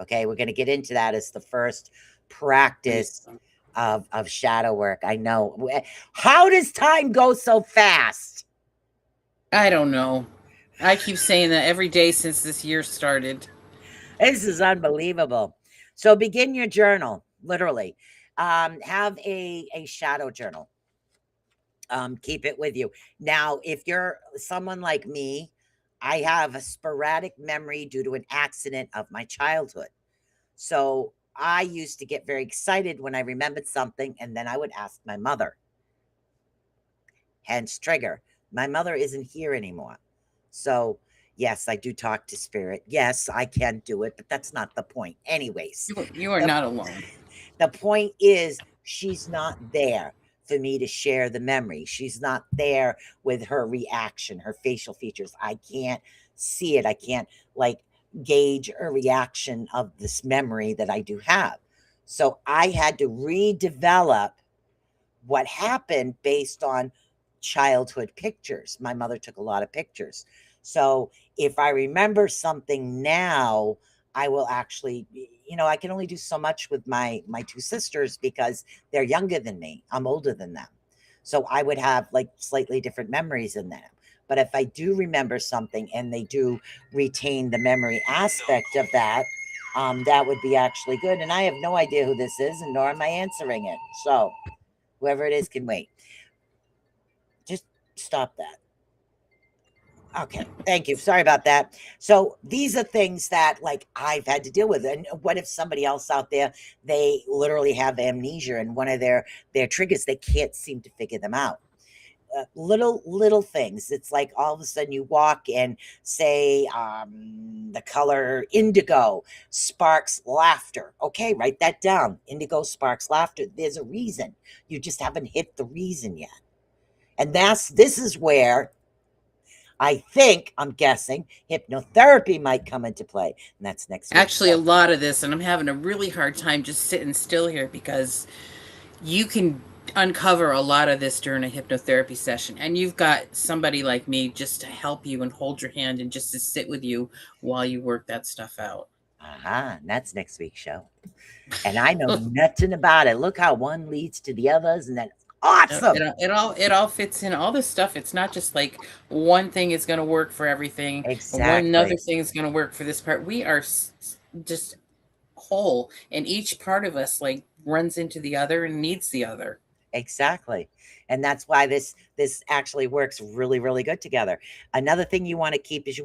Okay, we're going to get into that as the first practice of shadow work. I know. How does time go so fast? I don't know. I keep saying that every day since this year started. This is unbelievable. So begin your journal, literally. Have a shadow journal. Keep it with you. Now, if you're someone like me, I have a sporadic memory due to an accident of my childhood. So I used to get very excited when I remembered something, and then I would ask my mother. Hence, trigger. My mother isn't here anymore. So, yes, I do talk to spirit. Yes, I can do it, but that's not the point. Anyways, You are not alone. the point is she's not there for me to share the memory. She's not there with her reaction, her facial features. I can't see it. I can't like gauge a reaction of this memory that I do have. So I had to redevelop what happened based on childhood pictures. My mother took a lot of pictures. So if I remember something now, I will actually, I can only do so much with my two sisters because they're younger than me. I'm older than them. So I would have like slightly different memories in them. But if I do remember something and they do retain the memory aspect of that, that would be actually good. And I have no idea who this is, and nor am I answering it. So whoever it is can wait. Just stop that. Okay, thank you. Sorry about that. So these are things that like I've had to deal with. And what if somebody else out there, they literally have amnesia and one of their triggers, they can't seem to figure them out. Little things. It's like all of a sudden you walk and say the color indigo sparks laughter. Okay, write that down. Indigo sparks laughter. There's a reason. You just haven't hit the reason yet. And this is where I'm guessing hypnotherapy might come into play. And that's next week. Actually, a lot of this, and I'm having a really hard time just sitting still here because you can uncover a lot of this during a hypnotherapy session. And you've got somebody like me just to help you and hold your hand and just to sit with you while you work that stuff out. And that's next week's show. And I know nothing about it. Look how one leads to the others, and then awesome. It all fits in all this stuff. It's not just like one thing is going to work for everything. Exactly. One other thing is going to work for this part. We are just whole, and each part of us like runs into the other and needs the other. Exactly. And that's why this actually works really, really good together. Another thing you want to keep is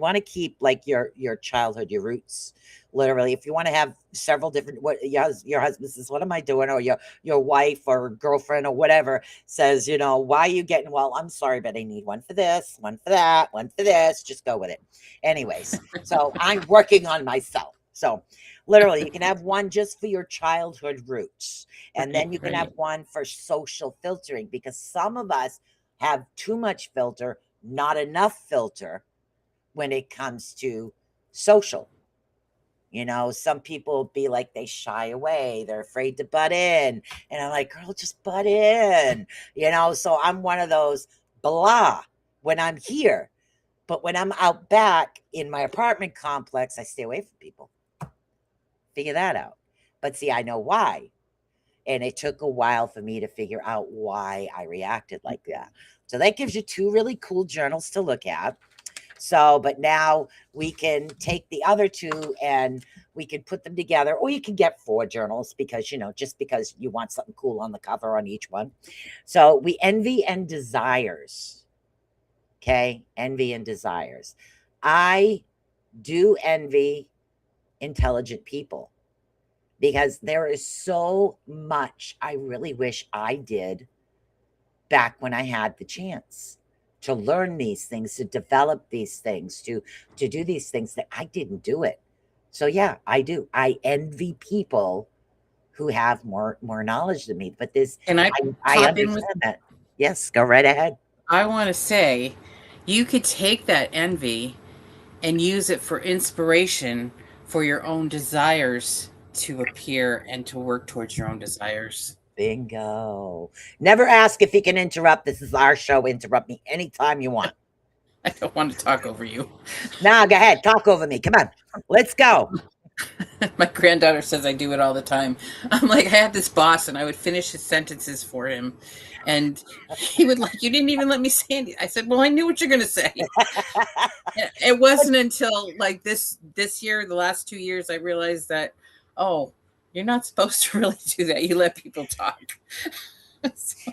like your childhood, your roots. Literally, if you want to have several different, what your husband says, what am I doing? Or your wife or girlfriend or whatever says, why are you getting, well, I'm sorry, but I need one for this, one for that, one for this. Just go with it. Anyways, so I'm working on myself. So literally, you can have one just for your childhood roots. And then you can have one for social filtering, because some of us have too much filter, not enough filter when it comes to social. Some people be like, they shy away. They're afraid to butt in. And I'm like, girl, just butt in. So I'm one of those blah when I'm here. But when I'm out back in my apartment complex, I stay away from people. Figure that out. But see, I know why. And it took a while for me to figure out why I reacted like that. So that gives you two really cool journals to look at. So, but now we can take the other two and we can put them together, or you can get 4 journals because, just because you want something cool on the cover on each one. So we envy and desires. Okay. Envy and desires. I do envy intelligent people because there is so much I really wish I did back when I had the chance to learn these things, to develop these things, to do these things that I didn't do it. So yeah, I do. I envy people who have more knowledge than me. But this, Can I I pop in with? understand that. Yes, go right ahead. I want to say, you could take that envy and use it for inspiration for your own desires to appear and to work towards your own desires. Bingo. Never ask if he can interrupt. This is our show. Interrupt me anytime you want. I don't want to talk over you. Now, go ahead. Talk over me. Come on. Let's go. My granddaughter says I do it all the time. I'm like, I had this boss and I would finish his sentences for him. And he would like, you didn't even let me say anything. I said, well, I knew what you're going to say. It wasn't until like this year, the last 2 years, I realized that, oh, you're not supposed to really do that. You let people talk.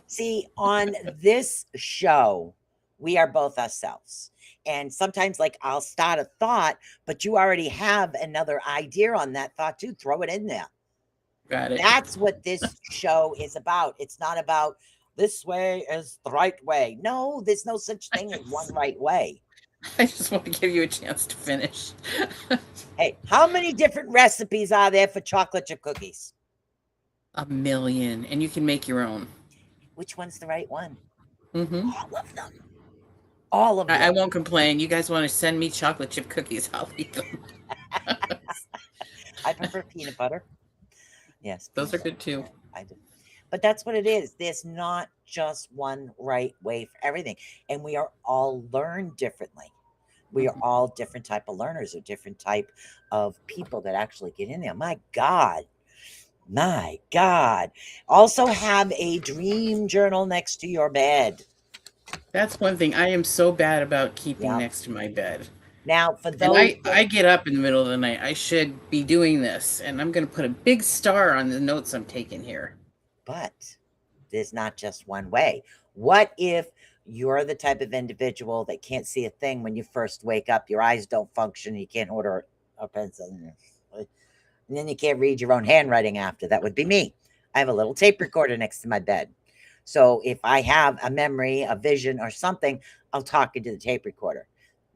See, on this show, we are both ourselves. And sometimes, like, I'll start a thought, but you already have another idea on that thought too. Throw it in there. Got it. That's what this show is about. It's not about this way is the right way. No, there's no such thing as one right way. I just want to give you a chance to finish. Hey, how many different recipes are there for chocolate chip cookies? 1 million. And you can make your own. Which one's the right one? Mm-hmm. All of them. All of them. I won't complain. You guys want to send me chocolate chip cookies, I'll eat them. I prefer peanut butter. Yes. Those are good too. I do. But that's what it is. There's not just one right way for everything. And we are all learned differently. We are all different type of learners or different type of people that actually get in there. My God. My God. Also have a dream journal next to your bed. That's one thing I am so bad about keeping next to my bed. Now, for And those... I get up in the middle of the night. I should be doing this. And I'm going to put a big star on the notes I'm taking here. But there's not just one way. What if you're the type of individual that can't see a thing when you first wake up? Your eyes don't function. You can't order a pencil. And then you can't read your own handwriting after. That would be me. I have a little tape recorder next to my bed. So if I have a memory, a vision, or something, I'll talk into the tape recorder.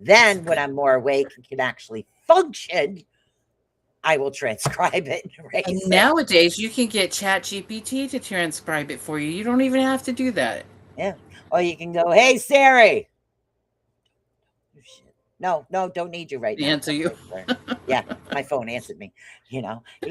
Then when I'm more awake and can actually function, I will transcribe it. And nowadays, you can get ChatGPT to transcribe it for you. You don't even have to do that. Yeah. Or you can go, hey, Siri. No, don't need you right now. Answer you. Yeah, my phone answered me. You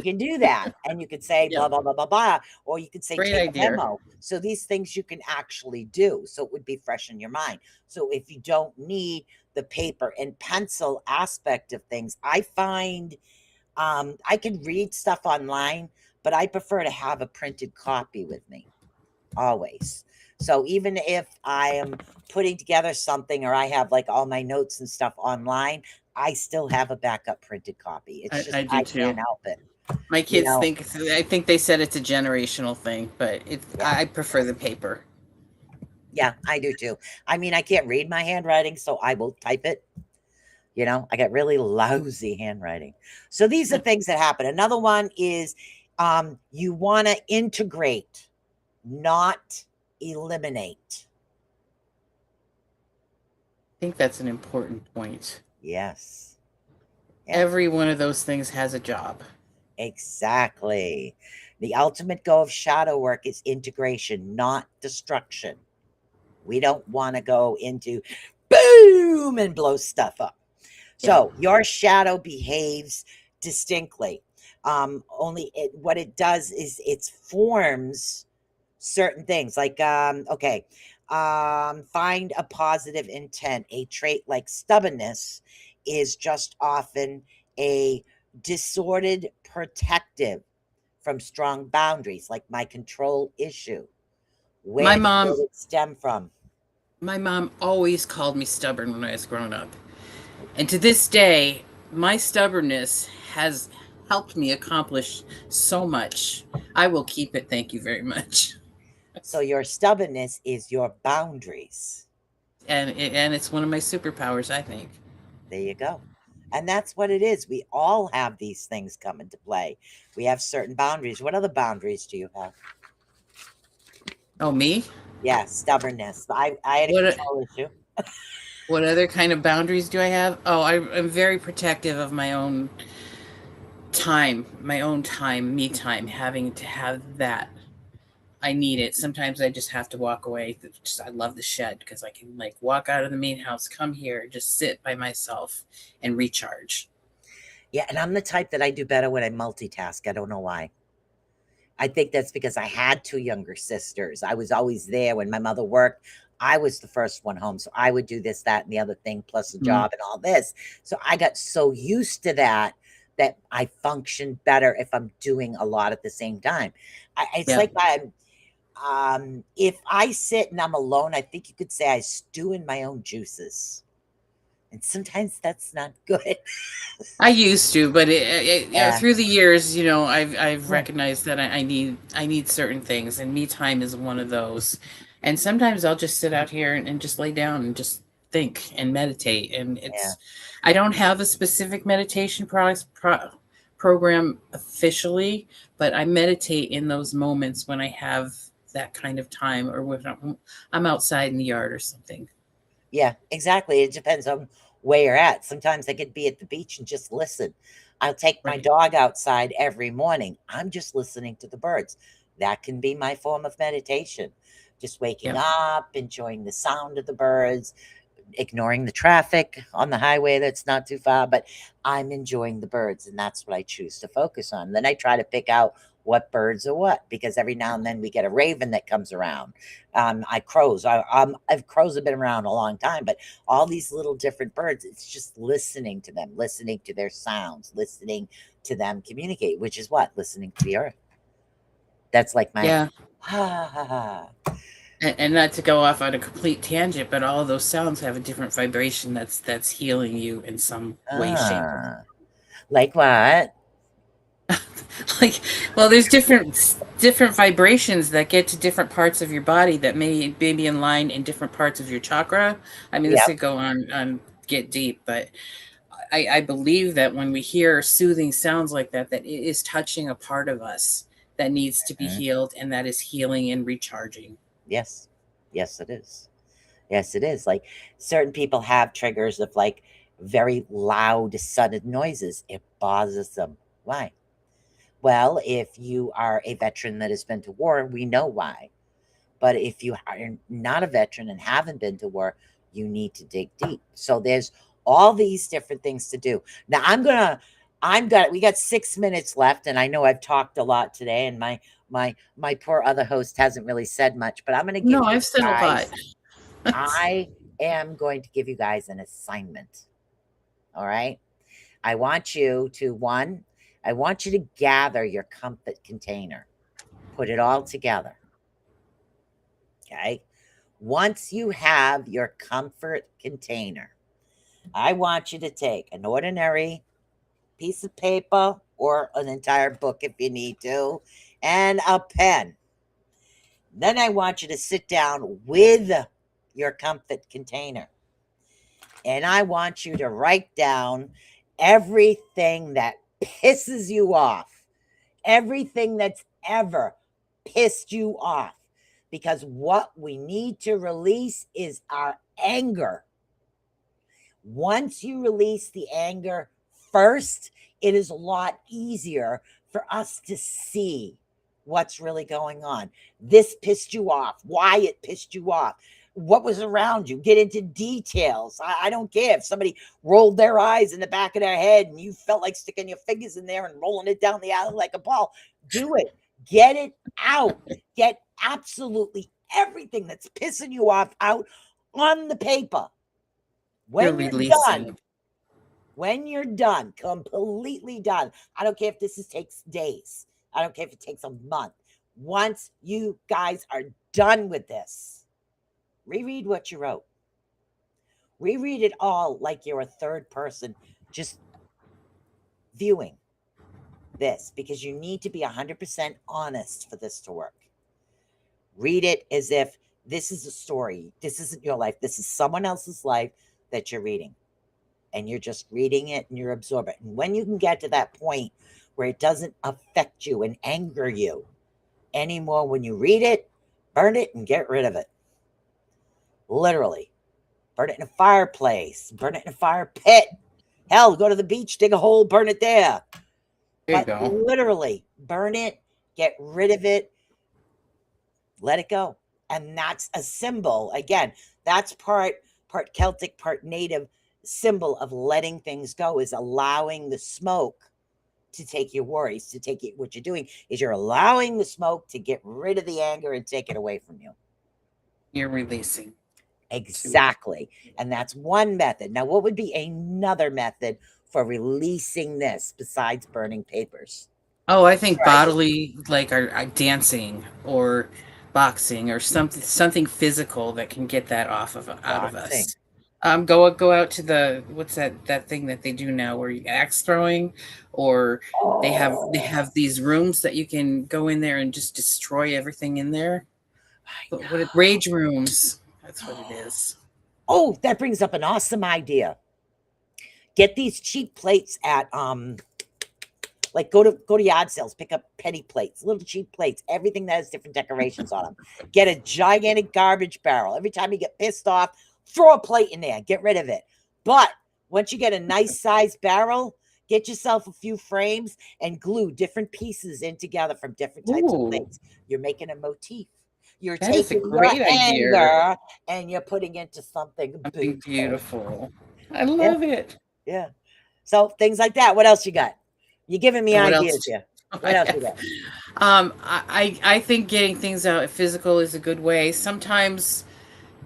can do that. And you could say blah, blah, blah, blah, blah. Or you could say take a memo. So these things you can actually do. So it would be fresh in your mind. So if you don't need the paper and pencil aspect of things, I find I can read stuff online, but I prefer to have a printed copy with me always. So even if I am putting together something or I have like all my notes and stuff online, I still have a backup printed copy. It's just I can't help it. My kids I think they said it's a generational thing, but I prefer the paper. Yeah, I do too. I mean, I can't read my handwriting, so I will type it. I got really lousy handwriting. So these are things that happen. Another one is you want to integrate, not eliminate. I think that's an important point. Yes. Every one of those things has a job. Exactly. The ultimate goal of shadow work is integration, not destruction. We don't want to go into boom and blow stuff up. So your shadow behaves distinctly. What it does is it forms certain things like, find a positive intent. A trait like stubbornness is just often a disordered protective from strong boundaries, like my control issue. Where did it stem from? My mom always called me stubborn when I was growing up. And to this day, my stubbornness has helped me accomplish so much. I will keep it. Thank you very much. So your stubbornness is your boundaries. And it's one of my superpowers, I think. There you go. And that's what it is. We all have these things come into play. We have certain boundaries. What other boundaries do you have? Oh, me? Yeah, stubbornness. I had a What control issue. what other kind of boundaries do I have? Oh, I'm very protective of my own time, me time, having to have that. I need it. Sometimes I just have to walk away. I love the shed because I can like walk out of the main house, come here, just sit by myself and recharge. Yeah, and I'm the type that I do better when I multitask. I don't know why. I think that's because I had two younger sisters. I was always there when my mother worked. I was the first one home. So I would do this, that, and the other thing, plus a job and all this. So I got so used to that that I function better if I'm doing a lot at the same time. It's Yeah. like if I sit and I'm alone, I think you could say I stew in my own juices. And sometimes that's not good. I used to, but Yeah. through the years, I've Yeah. recognized that I need certain things, and me time is one of those. And sometimes I'll just sit out here and just lay down and just think and meditate. And Yeah. I don't have a specific meditation program officially, but I meditate in those moments when I have that kind of time, or when I'm outside in the yard or something. Yeah, exactly. It depends on where you're at. Sometimes I could be at the beach and just listen. I'll take my Right. dog outside every morning. I'm just listening to the birds. That can be my form of meditation. Just waking Yeah. up, enjoying the sound of the birds, ignoring the traffic on the highway that's not too far, but I'm enjoying the birds, and that's what I choose to focus on. Then I try to pick out what birds are what, because every now and then we get a raven that comes around. Crows. Crows have been around a long time, but all these little different birds, it's just listening to them, listening to their sounds, listening to them communicate, which is what? Listening to the earth. That's like my Yeah. ha ha ha. And not to go off on a complete tangent, but all of those sounds have a different vibration that's healing you in some way, shape, or Ah, like what? like, well, there's different vibrations that get to different parts of your body that may be in line in different parts of your chakra. I mean, this Yep. could go on get deep, but I believe that when we hear soothing sounds like that, that it is touching a part of us that needs to be Mhm. healed, and that is healing and recharging. Yes. Yes, it is. Yes, it is. Like certain people have triggers of like very loud, sudden noises. It bothers them. Why? Well, if you are a veteran that has been to war, we know why. But if you are not a veteran and haven't been to war, you need to dig deep. So there's all these different things to do. Now we got 6 minutes left, and I know I've talked a lot today, and my poor other host hasn't really said much, but I'm gonna give No, you I've said a lot. guys, I am going to give you guys an assignment. All right. I want you to I want you to gather your comfort container, put it all together. Okay. Once you have your comfort container, I want you to take an ordinary piece of paper or an entire book if you need to, and a pen. Then I want you to sit down with your comfort container. And I want you to write down everything that pisses you off, everything that's ever pissed you off. Because what we need to release is our anger. Once you release the anger first, it is a lot easier for us to see what's really going on. This pissed you off, why it pissed you off, what was around you. Get into details. I don't care if somebody rolled their eyes in the back of their head and you felt like sticking your fingers in there and rolling it down the alley like a ball. Do it. Get it out. Get absolutely everything that's pissing you off out on the paper. You're When you're releasing. done, completely done. I don't care if takes days. I don't care if it takes a month. Once you guys are done with this, reread what you wrote. Reread it all like you're a third person, just viewing this, because you need to be 100% honest for this to work. Read it as if this is a story. This isn't your life. This is someone else's life that you're reading. And you're just reading it and you're absorbing it. And when you can get to that point where it doesn't affect you and anger you anymore, when you read it, burn it and get rid of it. Literally. Burn it in a fireplace. Burn it in a fire pit. Hell, go to the beach, dig a hole, burn it there. There you But go. literally, burn it, get rid of it, let it go. And that's a symbol. Again, that's part Celtic, part native symbol of letting things go, is allowing the smoke to take your worries, to take it. What you're doing is you're allowing the smoke to get rid of the anger and take it away from you. You're releasing. Exactly. And that's one method. Now, what would be another method for releasing this besides burning papers? Oh, I think Right. bodily, like are dancing or boxing or something physical that can get that out of Boxing. us. Go out to the, what's that thing that they do now where you axe throwing, or they have these rooms that you can go in there and just destroy everything in there. Rage rooms. That's what it is. Oh, that brings up an awesome idea. Get these cheap plates at like go to yard sales, pick up penny plates, little cheap plates, everything that has different decorations on them. Get a gigantic garbage barrel. Every time you get pissed off, throw a plate in there, get rid of it. But once you get a nice sized barrel, get yourself a few frames and glue different pieces in together from different types of plates. You're making a motif. You're That is a taking great your idea. anger and you're putting into something Beautiful. I love it. Yeah. So things like that. What else you got? You're giving me What ideas else? here. What else you got? I think getting things out physical is a good way. Sometimes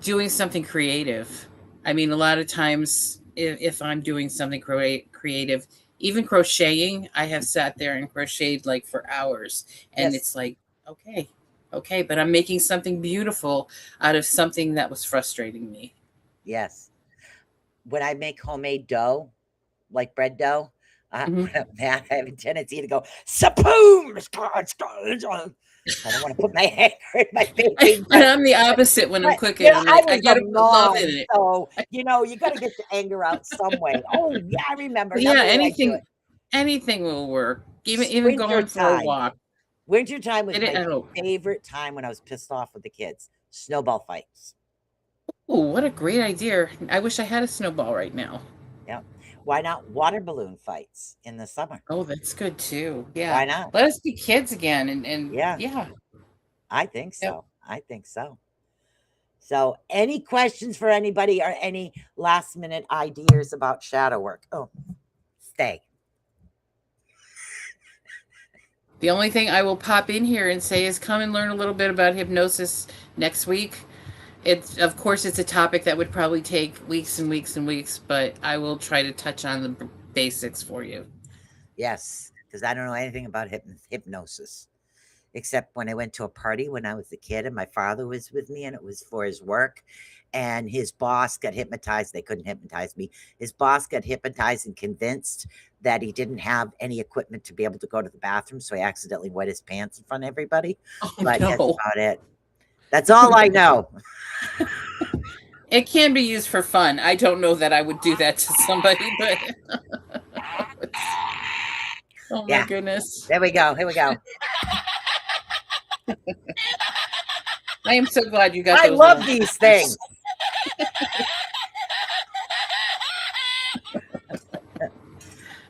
doing something creative. I mean, a lot of times if I'm doing something creative, even crocheting, I have sat there and crocheted like for hours, and Yes. it's like, okay, but I'm making something beautiful out of something that was frustrating me. Yes. When I make homemade dough, like bread dough, Mhm. I have a tendency to go, sapoom! I don't want to put my hand in my baking. And I'm the opposite when I'm But, cooking. you know, I'm like, I was gotta a put love mom, in it. so you know you got to get the anger out some way. Oh yeah, I remember. Yeah, Another way I do it. anything will work. Even going for a Wintertime. walk. Wintertime was I my don't. favorite time when I was pissed off with the kids. Snowball fights. Oh, what a great idea! I wish I had a snowball right now. Yeah. Why not water balloon fights in the summer? Oh, that's good too. Yeah. Why not? Let us be kids again, and Yeah. I think Yep. so. I think so. So, any questions for anybody or any last minute ideas about shadow work? Oh, stay. The only thing I will pop in here and say is come and learn a little bit about hypnosis next week. Of course, it's a topic that would probably take weeks and weeks and weeks, but I will try to touch on the basics for you. Yes, because I don't know anything about hypnosis, except when I went to a party when I was a kid and my father was with me and it was for his work. And his boss got hypnotized. They couldn't hypnotize me. His boss got hypnotized and convinced that he didn't have any equipment to be able to go to the bathroom. So he accidentally wet his pants in front of everybody. Oh, But no. that's about it. That's all I know. It can be used for fun. I don't know that I would do that to somebody, but oh my Yeah. goodness. There we go. Here we go. I am so glad you got I those love little- these things.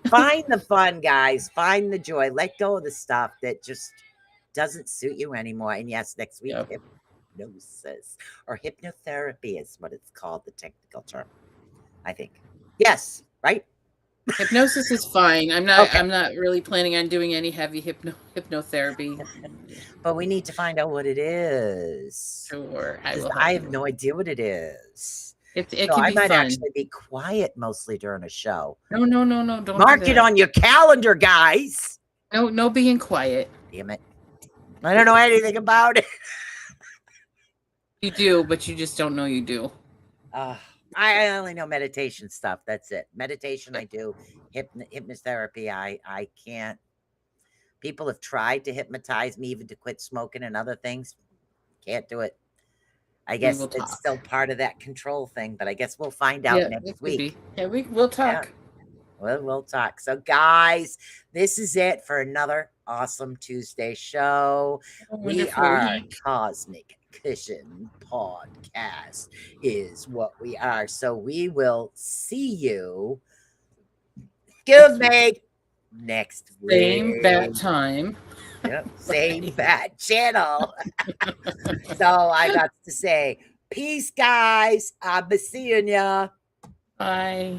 Find the fun, guys. Find the joy. Let go of the stuff that just doesn't suit you anymore. And yes, next week, Yep. hypnosis or hypnotherapy is what it's called, the technical term, I think. Yes, right? Hypnosis is fine. I'm not Okay. I'm not really planning on doing any heavy hypnotherapy. But we need to find out what it is. Sure. I 'Cause will I help have you. no idea what it is. It So can I be might fun. actually be quiet mostly during a show. No, don't Mark do it that. on your calendar, guys. No being quiet. Damn it. I don't know anything about it. You do, but you just don't know you do. I only know meditation stuff. That's it. Meditation I do. Hypnotherapy I can't. People have tried to hypnotize me even to quit smoking and other things. Can't do it. I We guess will it's talk. still part of that control thing, but I guess we'll find out Yeah, next it could week. be. Yeah, we'll talk. Well, we'll talk. So, guys, this is it for another awesome Tuesday show. A We wonderful are week. Cosmic Cushion Podcast, is what we are. So, we will see you. Excuse me. Next week. Same bat time. Yep, same bad channel. So I got to say, peace, guys. I'll be seeing ya. Bye.